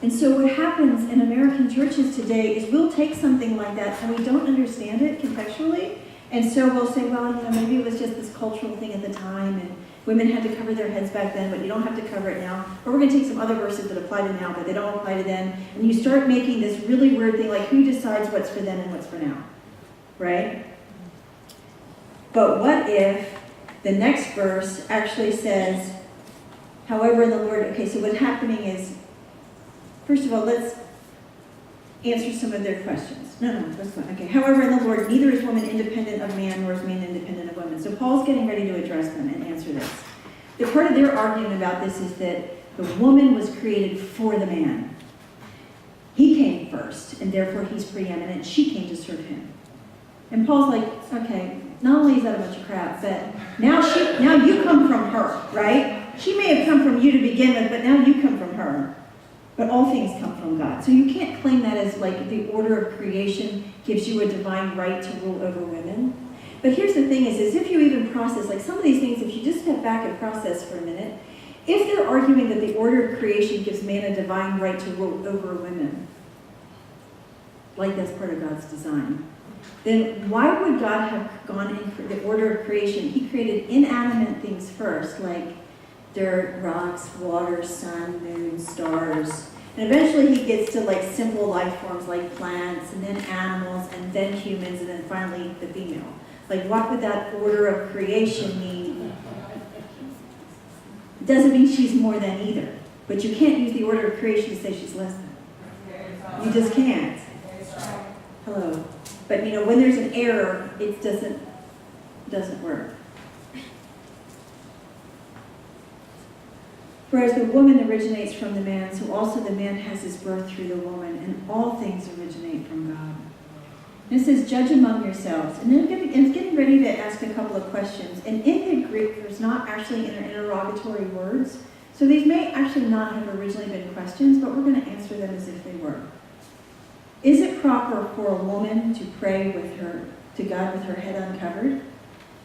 And so what happens in American churches today is we'll take something like that and we don't understand it contextually. And so we'll say, well, maybe it was just this cultural thing at the time and women had to cover their heads back then, but you don't have to cover it now. Or we're going to take some other verses that apply to now, but they don't apply to then. And you start making this really weird thing like who decides what's for then and what's for now, right? But what if the next verse actually says, however in the Lord, okay, so what's happening is, first of all, let's answer some of their questions. No, that's fine. Okay. However, in the Lord, neither is woman independent of man, nor is man independent of woman. So Paul's getting ready to address them and answer this. The part of their argument about this is that the woman was created for the man. He came first, and therefore he's preeminent. She came to serve him. And Paul's like, okay, not only is that a bunch of crap, but now you come from her, right? She may have come from you to begin with, but now you come from her. But all things come from God. So you can't claim that as like the order of creation gives you a divine right to rule over women. But here's the thing is if you even process, like some of these things, if you just step back and process for a minute, if they're arguing that the order of creation gives man a divine right to rule over women, like that's part of God's design, then why would God have gone in the order of creation? He created inanimate things first, like dirt, rocks, water, sun, moon, stars. And eventually he gets to like simple life forms like plants, and then animals, and then humans, and then finally the female. Like what would that order of creation mean? It doesn't mean she's more than either. But you can't use the order of creation to say she's less than. You just can't. Hello. But when there's an error, it doesn't work. Whereas the woman originates from the man, so also the man has his birth through the woman, and all things originate from God. And it says, judge among yourselves. And then it's getting ready to ask a couple of questions. And in the Greek, there's not actually interrogatory words. So these may actually not have originally been questions, but we're going to answer them as if they were. Is it proper for a woman to pray to God with her head uncovered?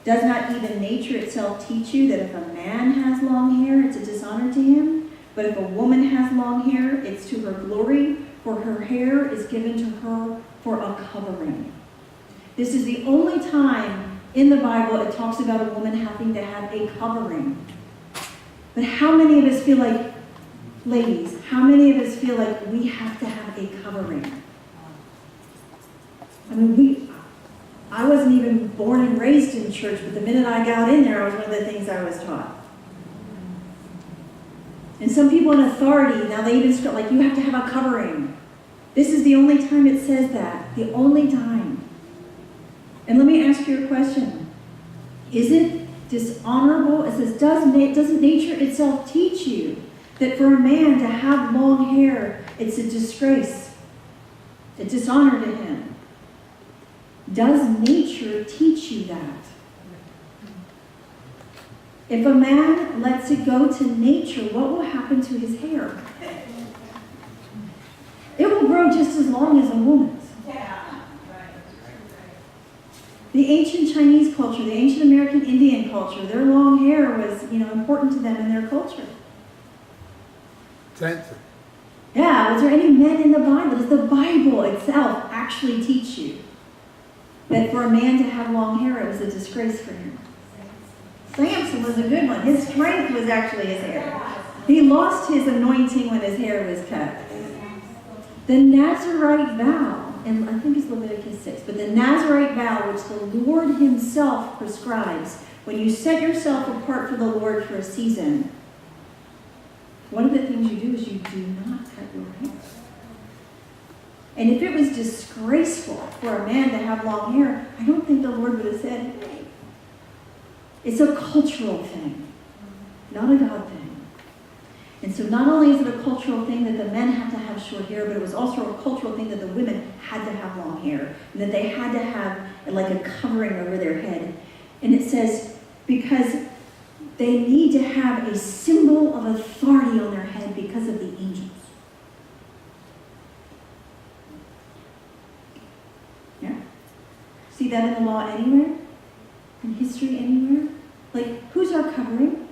Does not even nature itself teach you that if a man has long hair, it's a dishonor to him? But if a woman has long hair, it's to her glory, for her hair is given to her for a covering. This is the only time in the Bible it talks about a woman having to have a covering. But how many of us feel like, ladies, how many of us feel like we have to have a covering? I mean, I wasn't even born and raised in church, but the minute I got in there, it was one of the things I was taught. And some people in authority, now they even start like, you have to have a covering. This is the only time it says that. The only time. And let me ask you a question. Is it dishonorable? It says, doesn't nature itself teach you that for a man to have long hair, it's a disgrace, a dishonor to him? Does nature teach you that? If a man lets it go to nature, what will happen to his hair? It will grow just as long as a woman's. The ancient Chinese culture, the ancient American Indian culture, their long hair was, important to them in their culture. Censored. Yeah, was there any men in the Bible? Does the Bible itself actually teach you that for a man to have long hair, it was a disgrace for him? Samson was a good one. His strength was actually his hair. He lost his anointing when his hair was cut. The Nazirite vow, and I think it's Leviticus 6, but the Nazirite vow, which the Lord himself prescribes, when you set yourself apart for the Lord for a season, one of the things you do is you do not cut your hair. And if it was disgraceful for a man to have long hair, I don't think the Lord would have said, hey. It's a cultural thing, not a God thing. And so not only is it a cultural thing that the men had to have short hair, but it was also a cultural thing that the women had to have long hair, and that they had to have like a covering over their head. And it says, because they need to have a symbol of authority on their head because of the angels. Yeah? See that in the law anywhere? In history anywhere? Like, who's our covering?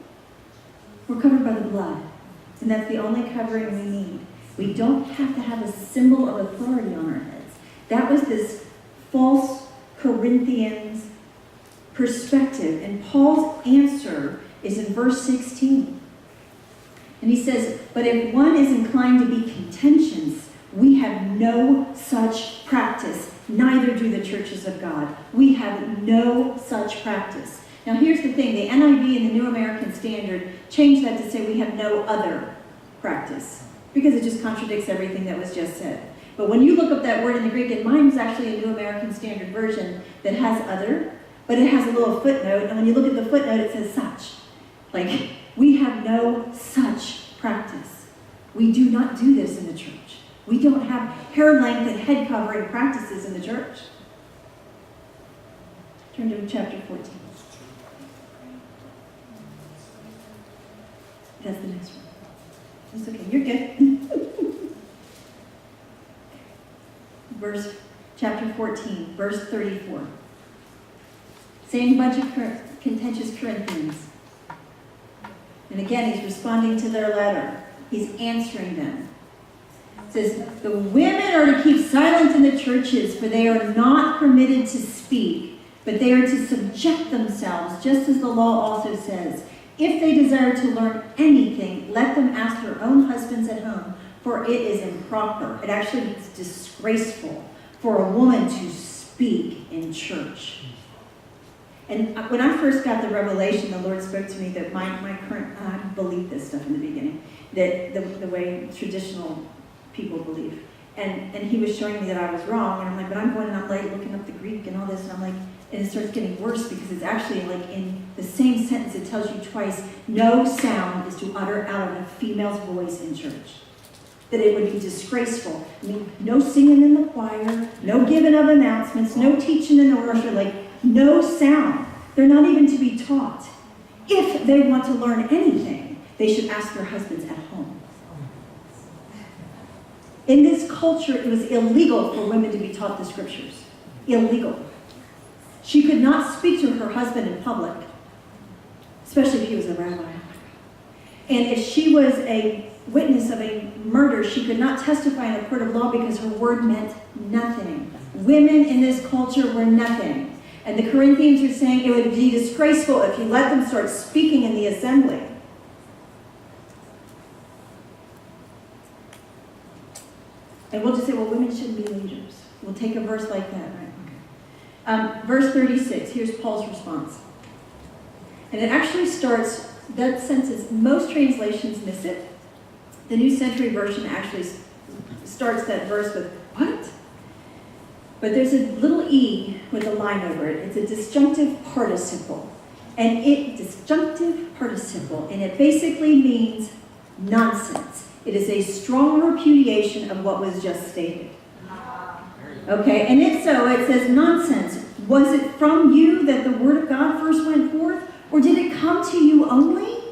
We're covered by the blood. And that's the only covering we need. We don't have to have a symbol of authority on our heads. That was this false Corinthians perspective. And Paul's answer is in verse 16. And he says, but if one is inclined to be contentious, we have no such practice. Neither do the churches of God. We have no such practice. Now here's the thing. The NIV and the New American Standard changed that to say we have no other practice, because it just contradicts everything that was just said. But when you look up that word in the Greek, and mine's actually a New American Standard version that has other, but it has a little footnote, and when you look at the footnote, it says such. Like, we have no such practice. We do not do this in the church. We don't have hair length and head covering practices in the church. Turn to chapter 14. That's the next one. It's okay, you're good. Chapter 14, verse 34. Same bunch of contentious Corinthians. And again, he's responding to their letter. He's answering them. It says, the women are to keep silent in the churches, for they are not permitted to speak, but they are to subject themselves, just as the law also says. If they desire to learn anything, let them ask their own husbands at home, for it is improper. It actually is disgraceful for a woman to speak in church. And when I first got the revelation, the Lord spoke to me that my current, I believed this stuff in the beginning, that the way traditional people believe. And he was showing me that I was wrong, and I'm like, but I'm going and I'm like looking up the Greek and all this, and I'm like, and it starts getting worse because it's actually like in the same sentence, it tells you twice, no sound is to utter out of a female's voice in church. That it would be disgraceful. I mean, no singing in the choir, no giving of announcements, no teaching in the worship, like no sound. They're not even to be taught. If they want to learn anything, they should ask their husbands at home. In this culture, it was illegal for women to be taught the scriptures. Illegal. She could not speak to her husband in public, especially if he was a rabbi. And if she was a witness of a murder, she could not testify in a court of law because her word meant nothing. Women in this culture were nothing. And the Corinthians are saying it would be disgraceful if you let them start speaking in the assembly. And we'll just say, well, women shouldn't be leaders. We'll take a verse like that, right? Okay. Verse 36, here's Paul's response. And it actually starts, that sentence, most translations miss it. The New Century Version actually starts that verse with, what? But there's a little e with a line over it. It's a disjunctive participle. And it basically means nonsense. It is a strong repudiation of what was just stated. Okay, and if so, it says nonsense. Was it from you that the word of God first went forth? Or did it come to you only?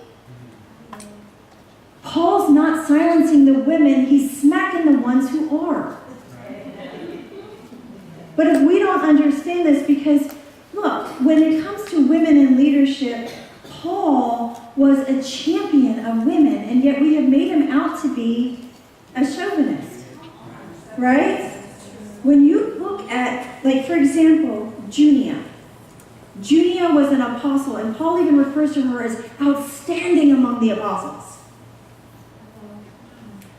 Paul's not silencing the women, he's smacking the ones who are. But if we don't understand this, because leadership, Paul was a champion of women, and yet we have made him out to be a chauvinist, right? When you look at, like, for example, Junia. Junia was an apostle, and Paul even refers to her as outstanding among the apostles.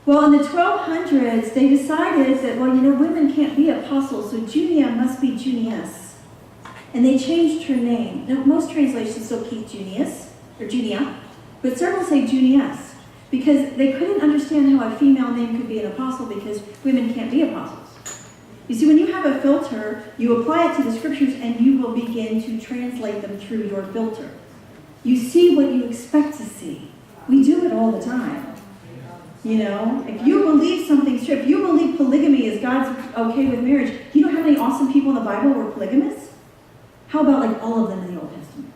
Well, in the 1200s, they decided that, well, women can't be apostles, so Junia must be Junius. And they changed her name. Now, most translations still keep Junius, or Junia, but several say Junius, because they couldn't understand how a female name could be an apostle, because women can't be apostles. You see, when you have a filter, you apply it to the scriptures, and you will begin to translate them through your filter. You see what you expect to see. We do it all the time. If you believe something, if you believe polygamy is God's okay with marriage, you know how many awesome people in the Bible were polygamous? How about like all of them in the Old Testament?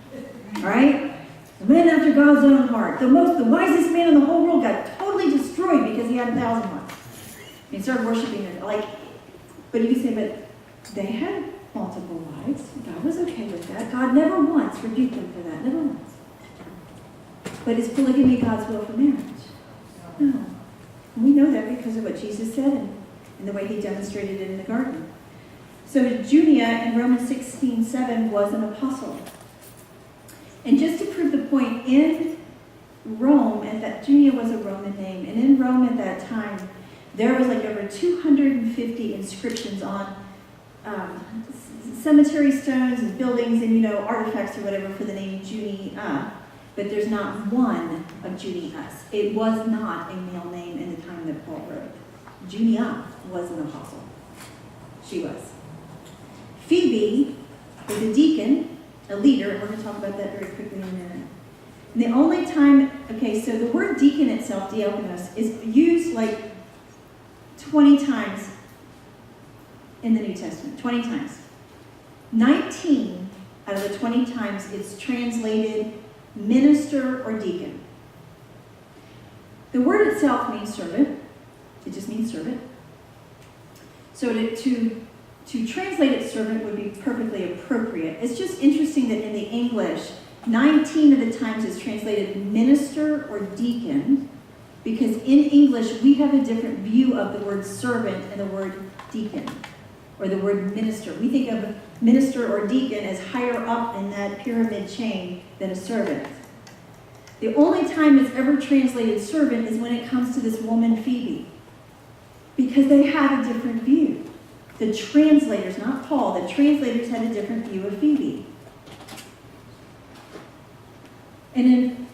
All right? The man after God's own heart. The wisest man in the whole world got totally destroyed because he had 1,000 wives. He started worshiping it. But you can say, but they had multiple wives. God was okay with that. God never once rebuked them for that. Never once. But is polygamy God's will for marriage? No. We know that because of what Jesus said and the way he demonstrated it in the garden. So Junia in Romans 16:7 was an apostle. And just to prove the point, in Rome, Junia was a Roman name, and in Rome at that time, there was like over 250 inscriptions on cemetery stones and buildings and, artifacts or whatever for the name Junia. But there's not one of Junius. It was not a male name in the time that Paul wrote. Junia was an apostle. She was. Phoebe was a deacon, a leader, and we're going to talk about that very quickly in a minute. And the only time, so the word deacon itself, diakonos, is used like 20 times in the New Testament. 20 times. 19 out of the 20 times it's translated minister or deacon. The word itself means servant. It just means servant. So to translate it servant would be perfectly appropriate. It's just interesting that in the English, 19 of the times it's translated minister or deacon, because in English we have a different view of the word servant and the word deacon, or the word minister. We think of minister or deacon as higher up in that pyramid chain than a servant. The only time it's ever translated servant is when it comes to this woman Phoebe, because they had a different view. The translators, not Paul, the translators had a different view of Phoebe. And in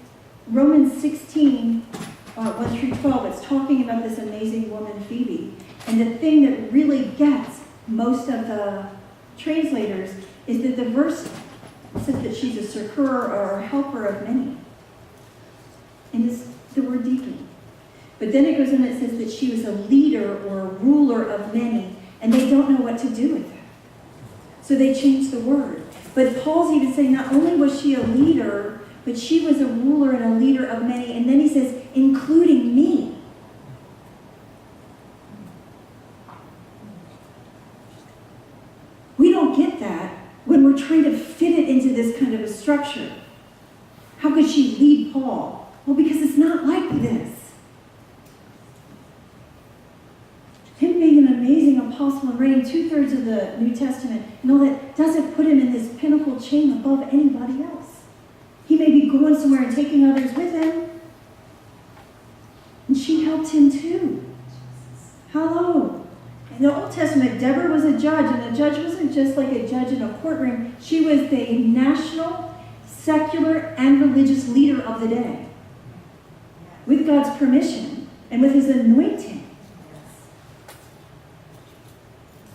Romans 16, 1 through 12, it's talking about this amazing woman Phoebe. And the thing that really gets most of the translators is that the verse says that she's a succorer or a helper of many. And it's the word deacon. But then it goes on and it says that she was a leader or a ruler of many, and they don't know what to do with her. So they changed the word. But Paul's even saying not only was she a leader, but she was a ruler and a leader of many. And then he says, including me. We don't get that when we're trying to fit it into this kind of a structure. How could she lead Paul? Well, because it's not like this. Him being an amazing apostle and reigning 2/3 of the New Testament and all that doesn't put him in this pinnacle chain above anybody else. He may be going somewhere and taking others with him. And she helped him too. Hello. In the Old Testament, Deborah was a judge, and a judge wasn't just like a judge in a courtroom. She was the national, secular, and religious leader of the day. With God's permission and with his anointing.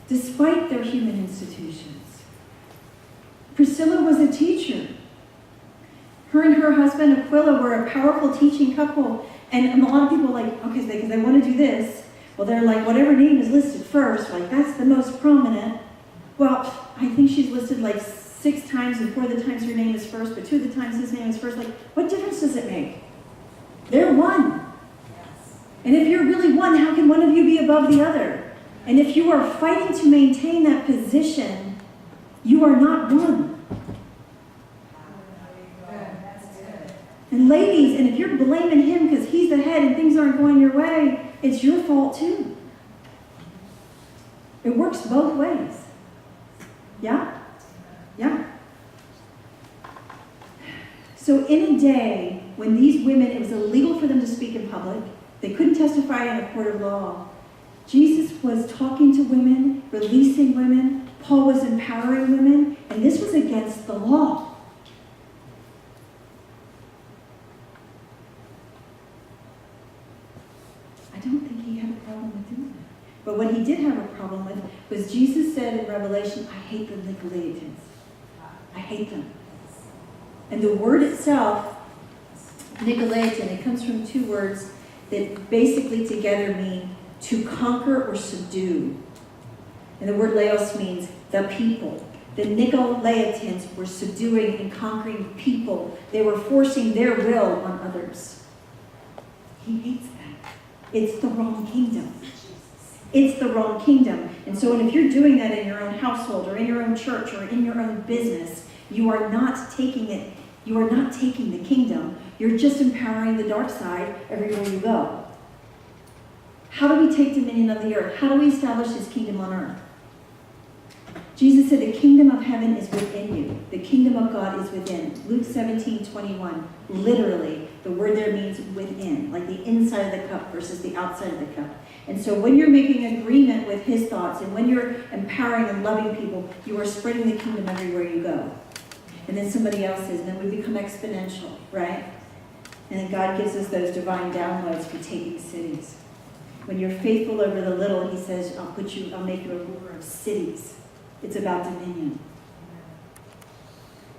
Despite their human institutions. Priscilla was a teacher. Her and her husband Aquila were a powerful teaching couple. And a lot of people are like, okay, because they want to do this. Well, they're like, whatever name is listed first, like that's the most prominent. Well, I think she's listed like 6 times, and 4 of the times her name is first, but 2 of the times his name is first. Like, what difference does it make? They're one. And if you're really one, how can one of you be above the other? And if you are fighting to maintain that position, you are not one. And ladies, and if you're blaming him because he's the head and things aren't going your way, it's your fault too. It works both ways. Yeah? Yeah. So in a day when these women, it was illegal for them to speak in public, they couldn't testify in a court of law, Jesus was talking to women, releasing women, Paul was empowering women, and this was against the law. I don't think he had a problem with doing that. But what he did have a problem with was Jesus said in Revelation, I hate the Nicolaitans. I hate them. And the word itself, Nicolaitan, it comes from two words that basically together mean to conquer or subdue. And the word laos means the people. The Nicolaitans were subduing and conquering people. They were forcing their will on others. He hates that. It's the wrong kingdom. It's the wrong kingdom. And so if you're doing that in your own household or in your own church or in your own business, you are not taking it. You are not taking the kingdom. You're just empowering the dark side everywhere you go. How do we take dominion of the earth? How do we establish his kingdom on earth? Jesus said the kingdom of heaven is within you. The kingdom of God is within. Luke 17:21. Literally, the word there means within, like the inside of the cup versus the outside of the cup. And so when you're making agreement with his thoughts and when you're empowering and loving people, you are spreading the kingdom everywhere you go. And then somebody else says, and then we become exponential, right? And then God gives us those divine downloads for taking cities. When you're faithful over the little, he says, I'll make you a ruler of cities. It's about dominion.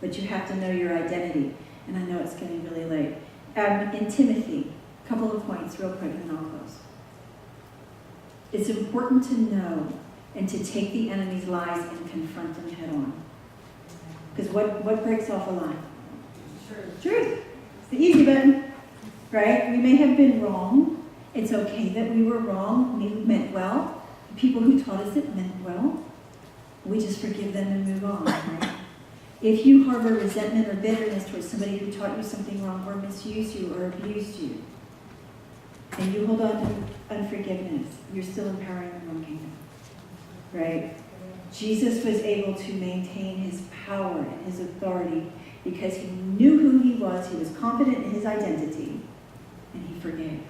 But you have to know your identity. And I know it's getting really late. In Timothy, a couple of points real quick and then I'll close. It's important to know and to take the enemy's lies and confront them head on. Because what breaks off a lie? Truth. It's the easy button, right? We may have been wrong. It's okay that we were wrong. We meant well. The people who taught us it meant well. We just forgive them and move on, right? If you harbor resentment or bitterness towards somebody who taught you something wrong or misused you or abused you, and you hold on to unforgiveness, you're still empowering the wrong kingdom, right? Jesus was able to maintain his power and his authority because he knew who he was, he was confident in his identity, and he forgave.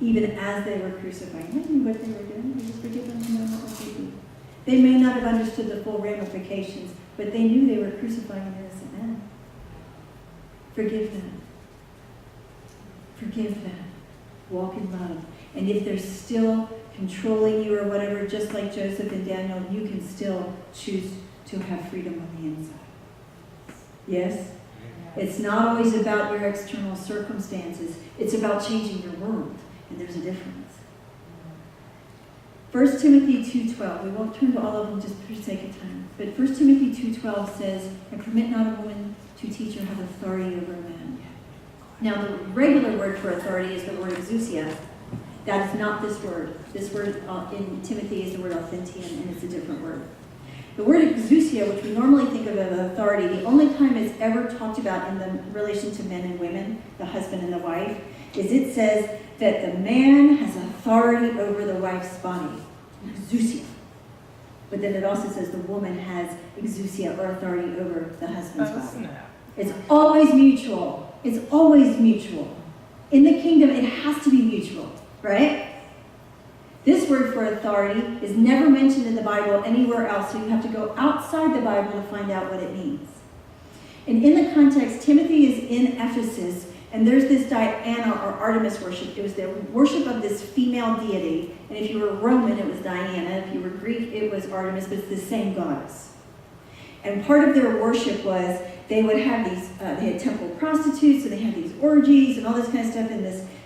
Even as they were crucified, they knew what they were doing. He just forgive them no matter what they do. They may not have understood the full ramifications, but they knew they were crucifying an innocent man. Forgive them. Forgive them. Walk in love. And if they're still controlling you or whatever, just like Joseph and Daniel, you can still choose to have freedom on the inside. Yes? It's not always about your external circumstances. It's about changing your world. And there's a difference. 1 Timothy 2:12. We won't turn to all of them just for the sake of time. But 1 Timothy 2:12 says, and permit not a woman to teach or have authority over a man. Now, the regular word for authority is the word exousia. That is not this word. This word in Timothy is the word authentian, and it's a different word. The word exousia, which we normally think of as authority, the only time it's ever talked about in the relation to men and women, the husband and the wife, is it says that the man has authority over the wife's body. Exousia. But then it also says the woman has exousia or authority over the husband's body. It's always mutual. It's always mutual. In the kingdom, it has to be mutual, right? This word for authority is never mentioned in the Bible anywhere else, so you have to go outside the Bible to find out what it means. And in the context, Timothy is in Ephesus, and there's this Diana or Artemis worship. It was the worship of this female deity. And if you were Roman, it was Diana. If you were Greek, it was Artemis, but it's the same goddess. And part of their worship was they would have these, they had temple prostitutes, and they had these orgies and all this kind of stuff. And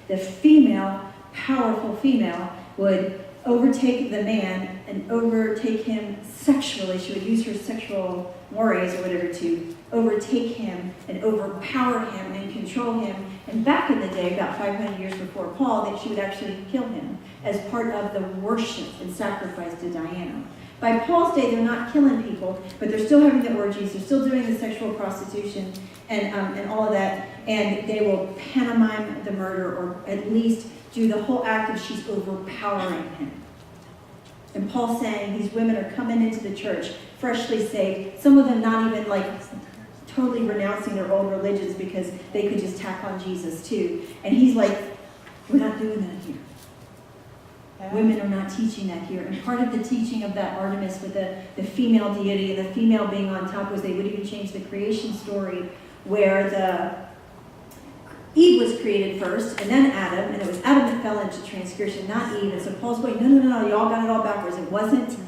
the female, powerful female, would overtake the man and overtake him sexually. She would use her sexual mores or whatever to overtake him and overpower him and control him. And back in the day, about 500 years before Paul, that she would actually kill him as part of the worship and sacrifice to Diana. By Paul's day, they're not killing people, but they're still having the orgies, they're still doing the sexual prostitution and all of that. and they will pantomime the murder, or at least do the whole act of she's overpowering him. And Paul's saying these women are coming into the church, freshly saved, some of them not even like totally renouncing their old religions because they could just tack on Jesus too. And he's like, we're not doing that here. Women are not teaching that here. And part of the teaching of that Artemis with the female deity and the female being on top was they would even change the creation story where Eve was created first and then Adam, and it was Adam that fell into transgression, not Eve. And so Paul's going, no, y'all got it all backwards. It wasn't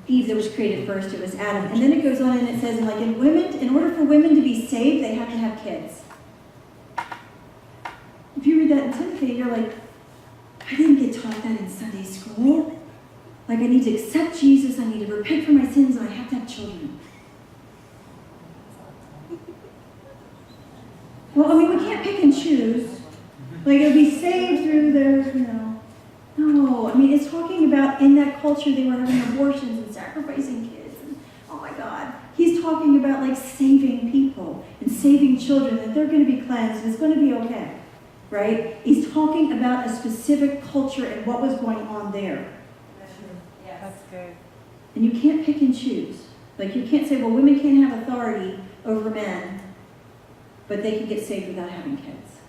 Eve that was created first, it was Adam. And then it goes on and it says, in order for women to be saved, they have to have kids. If you read that in Timothy, you're like, I didn't get taught that in Sunday school. Like, I need to accept Jesus, I need to repent for my sins, and I have to have children. Well, we can't pick and choose. Like, it'll be saved through their, No, it's talking about in that culture they were having abortions and sacrificing kids. And, oh my God. He's talking about, like, saving people and saving children, that they're going to be cleansed, and it's going to be okay. Right? He's talking about a specific culture and what was going on there. Yes. That's good. And you can't pick and choose. Like, you can't say, well, women can't have authority over men, but they can get saved without having kids.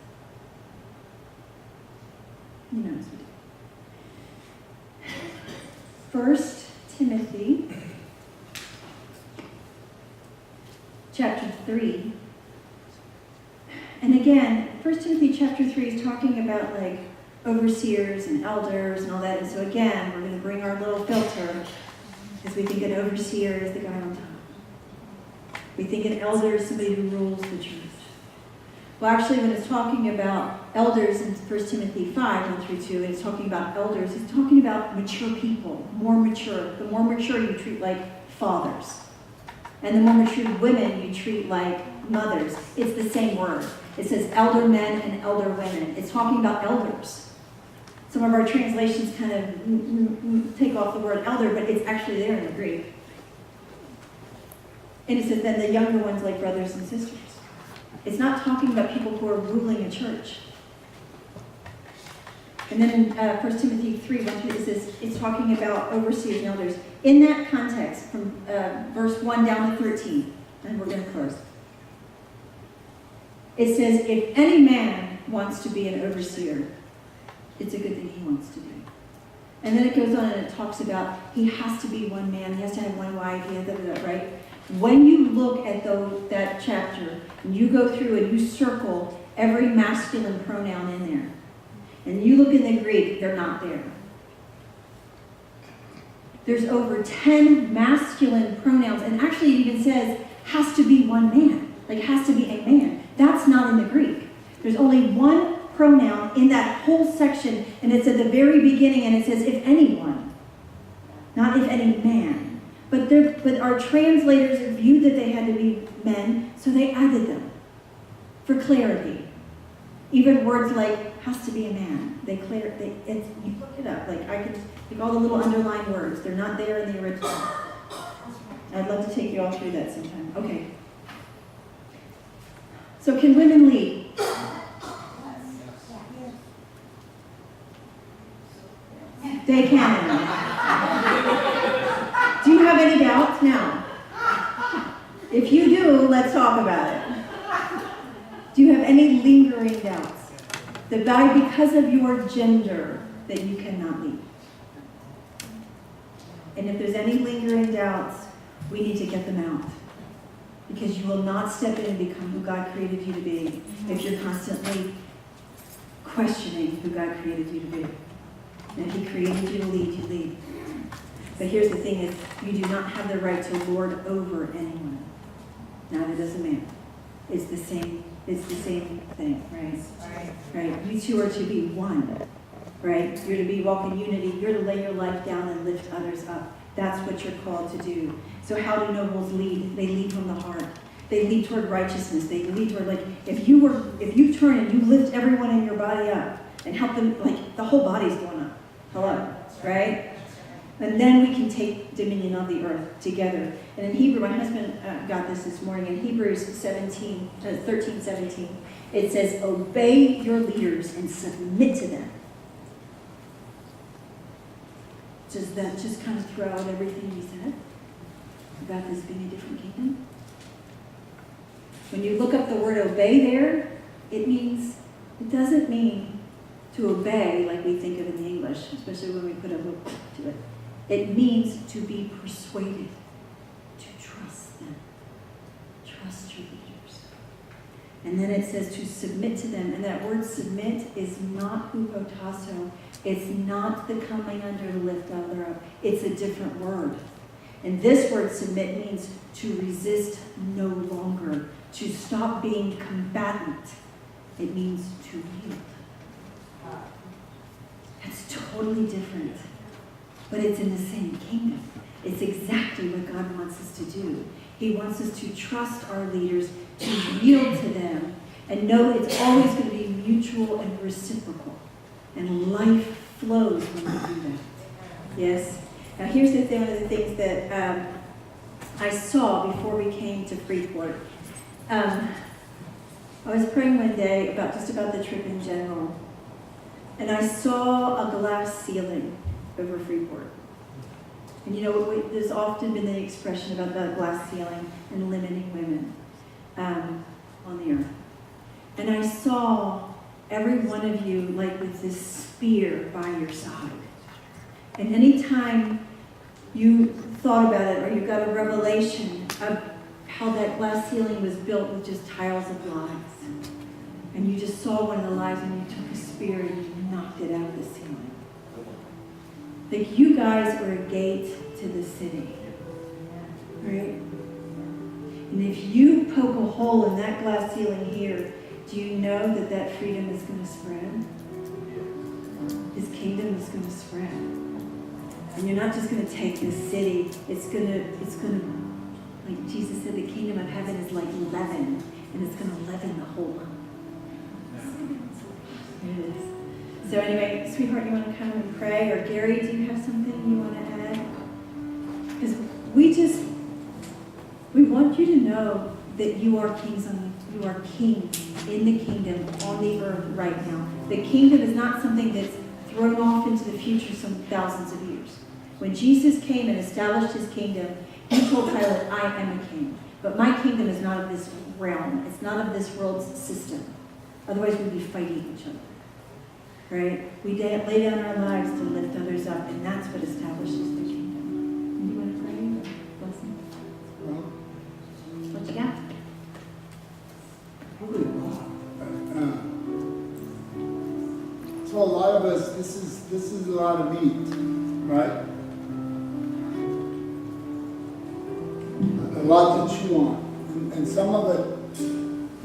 You know what we do. 1 Timothy chapter 3. And again, 1 Timothy chapter 3 is talking about like overseers and elders and all that. And so again, we're going to bring our little filter because we think an overseer is the guy on top. We think an elder is somebody who rules the church. Well, actually, when it's talking about elders in 1 Timothy 5, 1 through 2, and it's talking about elders, it's talking about mature people, more mature. The more mature you treat like fathers. And the more mature women you treat like mothers. It's the same word. It says elder men and elder women. It's talking about elders. Some of our translations kind of take off the word elder, but it's actually there in the Greek. And it says then the younger ones like brothers and sisters. It's not talking about people who are ruling a church. And then in 1 Timothy 3, 1 through, it says it's talking about overseers and elders. In that context, from verse 1 down to 13, and we're going to close. It says, if any man wants to be an overseer, it's a good thing he wants to be. And then it goes on and it talks about he has to be one man, he has to have one wife, he has to, right? When you look at that chapter, and you go through and you circle every masculine pronoun in there, and you look in the Greek, they're not there. There's over 10 masculine pronouns, and actually it even says, has to be one man, like has to be a man. That's not in the Greek. There's only one pronoun in that whole section, and it's at the very beginning, and it says, if anyone, not if any man. But our translators viewed that they had to be men, so they added them for clarity. Even words like has to be a man. You look it up. Like I can take all the little underlined words. They're not there in the original. I'd love to take you all through that sometime. Okay. So can women lead? They can. Do you have any doubts now? If you do, let's talk about it. Do you have any lingering doubts? That because of your gender, that you cannot lead? And if there's any lingering doubts, we need to get them out. Because you will not step in and become who God created you to be if you're constantly questioning who God created you to be. And if He created you to lead, you lead. But here's the thing is, you do not have the right to lord over anyone. Neither does a man. It's the same thing, right? Right. You two are to be one. Right? You're to walk in unity. You're to lay your life down and lift others up. That's what you're called to do. So how do nobles lead? They lead from the heart. They lead toward righteousness. They lead toward, like, if you turn and you lift everyone in your body up and help them, like, the whole body's going up. Hello, right? And then we can take dominion on the earth together. And in Hebrew, my husband got this morning, in Hebrews 13:17, it says, obey your leaders and submit to them. Does that just kind of throw out everything we said about this being a different kingdom? When you look up the word obey there, it doesn't mean to obey like we think of in the English, especially when we put a book to it. It means to be persuaded, to trust them. Trust your leaders. And then it says to submit to them. And that word submit is not hupotasso. It's not the coming under to lift other up. It's a different word. And this word submit means to resist no longer, to stop being combatant. It means to yield. That's totally different. But it's in the same kingdom. It's exactly what God wants us to do. He wants us to trust our leaders, to yield to them, and know it's always going to be mutual and reciprocal. And life flows when we do that. Yes? Now here's one of the things that I saw before we came to Freeport. I was praying one day about the trip in general. And I saw a glass ceiling over Freeport. And there's often been the expression about the glass ceiling and limiting women on the earth. And I saw every one of you like with this spear by your side. And anytime you thought about it or you got a revelation of how that glass ceiling was built with just tiles of lives, and you just saw one of the lives and you took a spear and you knocked it out of the ceiling. Like you guys are a gate to the city, right? And if you poke a hole in that glass ceiling here, do you know that freedom is going to spread? His kingdom is going to spread. And you're not just going to take this city, it's going to, like Jesus said, the kingdom of heaven is like leaven, and it's going to leaven the whole lump. It is. So anyway, sweetheart, you want to come and pray? Or Gary, do you have something you want to add? Because we want you to know that you are kings you are king in the kingdom on the earth right now. The kingdom is not something that's thrown off into the future some thousands of years. When Jesus came and established his kingdom, he told Pilate, I am a king. But my kingdom is not of this realm. It's not of this world's system. Otherwise, we'd be fighting each other. Right? We lay down our lives to lift others up, and that's what establishes the kingdom. You want to pray? Blessing? What you got? So a lot of us, this is a lot of meat, right? A lot to chew on. And some of it,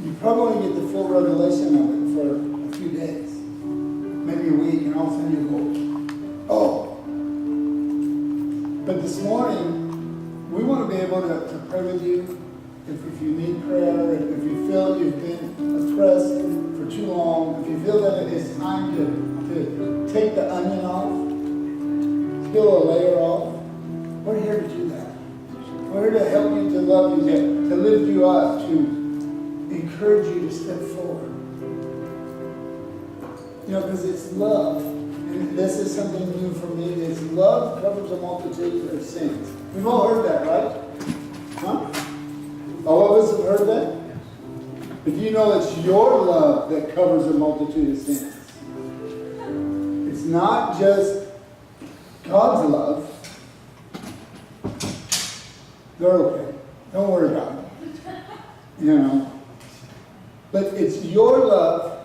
you probably only get the full revelation of it for a few days. Maybe a week, and all of a sudden you go, oh. But this morning, we want to be able to pray with you. If you need prayer, if you feel you've been oppressed for too long, if you feel that it is time to take the onion off, peel a layer off, we're here to do that. We're here to help you, to love you, to lift you up, to encourage you to step forward. Because it's love. And this is something new for me. It's love covers a multitude of sins. We've all heard that, right? Huh? All of us have heard that? But do you know it's your love that covers a multitude of sins? It's not just God's love. They're okay. Don't worry about it. But it's your love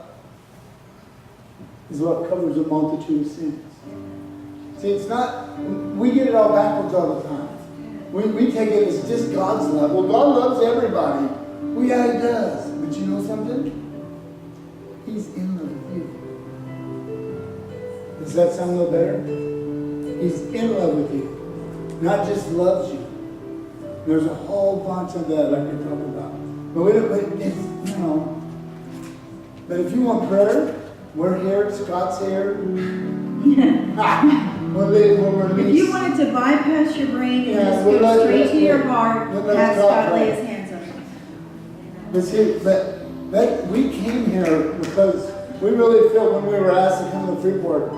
is what covers a multitude of sins. See, it's not, we get it all backwards all the time. We take it as just God's love. Well, God loves everybody. Well, yeah, He does. But you know something? He's in love with you. Does that sound a little better? He's in love with you. Not just loves you. There's a whole bunch of that I could talk about. But but if you want prayer, we're here. Scott's here. we'll If release. you wanted to bypass your brain and Yeah, just we'll go let- straight let's to your let- heart, let's have talk Scott lay about his hands on you. But see, that we came here because we really felt when we were asked to come to Freeport,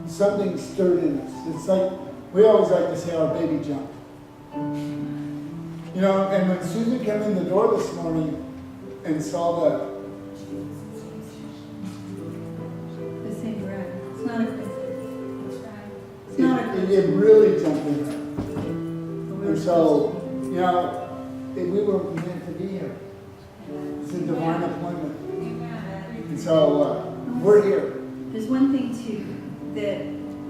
something stirred in us. It's like, we always like to say our baby jumped. You know, and when Susan came in the door this morning and saw that, The same bread. It's not a coincidence. It's not a it coincidence. really jumped in her. And so, you know, we were meant to be here. It's a divine appointment. And so, we're here. There's one thing too, that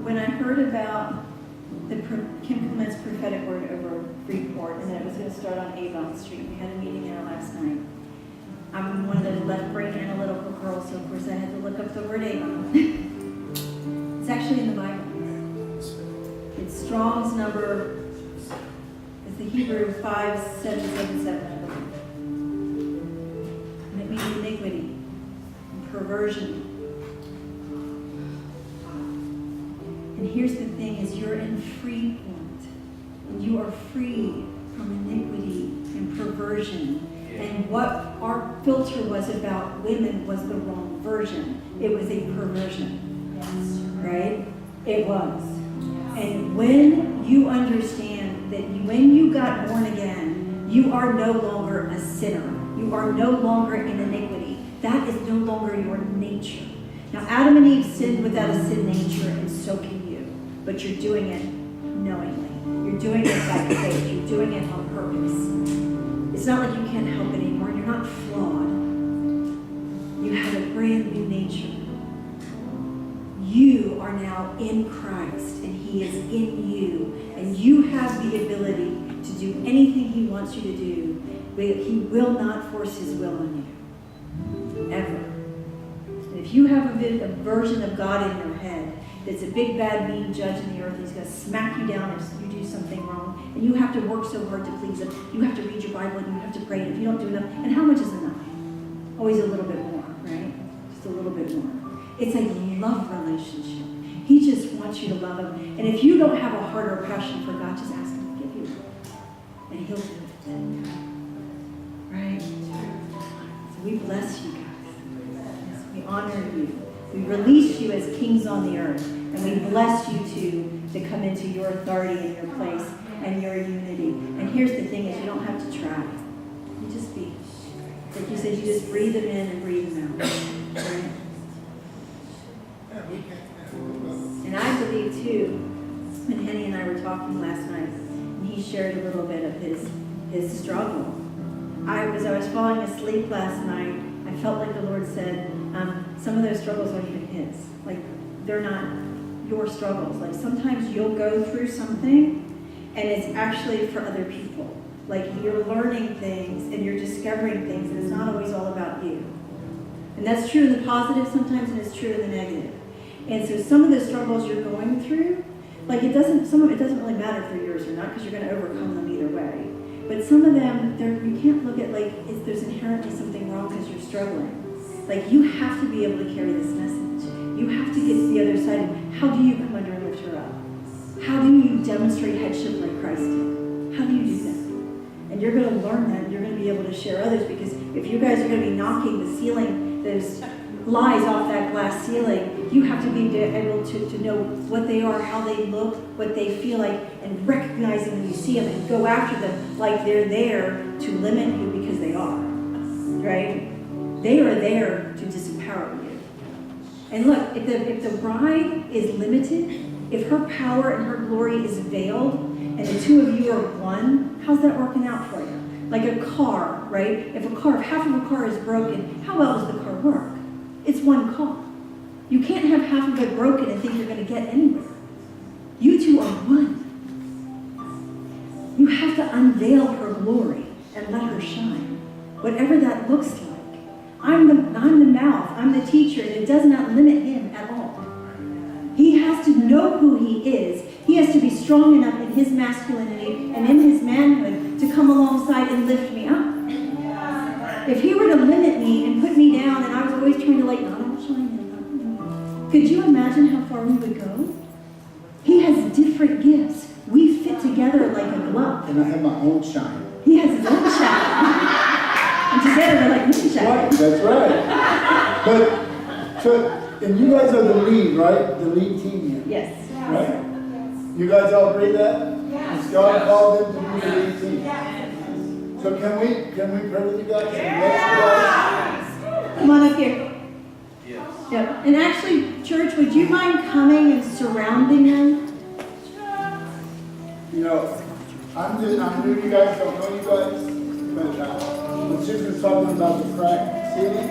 when I heard about Kim Clement's prophetic word over Freeport and that it was going to start on Avon Street, we had a meeting there last night. I'm one of those left-brain analytical girls, so of course I had to look up the word Avon. It's actually in the Bible. It's Strong's number, it's the Hebrew 5777, I believe. And it means iniquity and perversion. And here's the thing is you're in Freeport and you are free from iniquity and perversion. And what our filter was about women was the wrong version. It was a perversion. Right? It was. And when you understand that when you got born again, you are no longer a sinner. You are no longer in iniquity. That is no longer your nature. Now, Adam and Eve sinned without a sin nature, and so can you. But you're doing it knowingly. You're doing it by faith. You're doing it on purpose. It's not like you can't help it anymore. You're not flawed. You have a brand new nature. You are now in Christ, and He is in you. And you have the ability to do anything He wants you to do, but He will not force His will on you. Ever. And if you have a version of God in your head that's a big, bad, mean judge in the earth, He's going to smack you down if you do something wrong, and you have to work so hard to please Him. You have to read your Bible, and you have to pray, and if you don't do enough, and how much is enough? Always a little bit more, right? Just a little bit more. It's a love relationship. He just wants you to love Him. And if you don't have a heart or passion for God, just ask Him to give you it. And He'll do it. Right? So we bless you guys. We honor you. We release you as kings on the earth. And we bless you to come into your authority and your place and your unity. And here's the thing is you don't have to try. You just be. Like you said, you just breathe them in and breathe them out. Right? And I believe too, when Henny and I were talking last night, and he shared a little bit of his struggle. I was falling asleep last night. I felt like the Lord said, some of those struggles aren't even His. Like, they're not your struggles. Like, sometimes you'll go through something, and it's actually for other people. Like, you're learning things, and you're discovering things, and it's not always all about you. And that's true in the positive sometimes, and it's true in the negative. And so some of the struggles you're going through, like some of it doesn't really matter if they're yours or not, because you're going to overcome them either way. But some of them, you can't look at there's inherently something wrong because you're struggling. Like, you have to be able to carry this message. You have to get to the other side. And how do you come under and lift her up? How do you demonstrate headship like Christ did? How do you do that? And you're going to learn that, and you're going to be able to share others, because if you guys are going to be knocking the ceiling, those lies off that glass ceiling, you have to be able to know what they are, how they look, what they feel like, and recognize them when you see them and go after them like they're there to limit you, because they are, right? They are there to disempower you. And look, if the bride is limited, if her power and her glory is veiled, and the two of you are one, how's that working out for you? Like a car, right? If half of a car is broken, how well does the car work? It's one car. You can't have half of it broken and think you're going to get anywhere. You two are one. You have to unveil her glory and let her shine, whatever that looks like. I'm the mouth, I'm the teacher, and it does not limit Him at all. He has to know who He is. He has to be strong enough in His masculinity and in His manhood to come alongside and lift me up. If He were to limit me and put me down, and I was always trying to not shine, could you imagine how far we would go? different gifts. We fit together like a glove. And I have my own shine. He has his own shine. And together they're like moonshine. Right, that's right. But, so, and you guys are the lead, right? The lead team here. Yes. Right? You guys all agree that? Yes. God called them to be the lead team. So can we pray with you guys? Come on up here. Yep. And actually, church, would you mind coming and surrounding them? You know, I'm new to you guys, don't know you guys, but when Susan's talking about the cracked ceiling,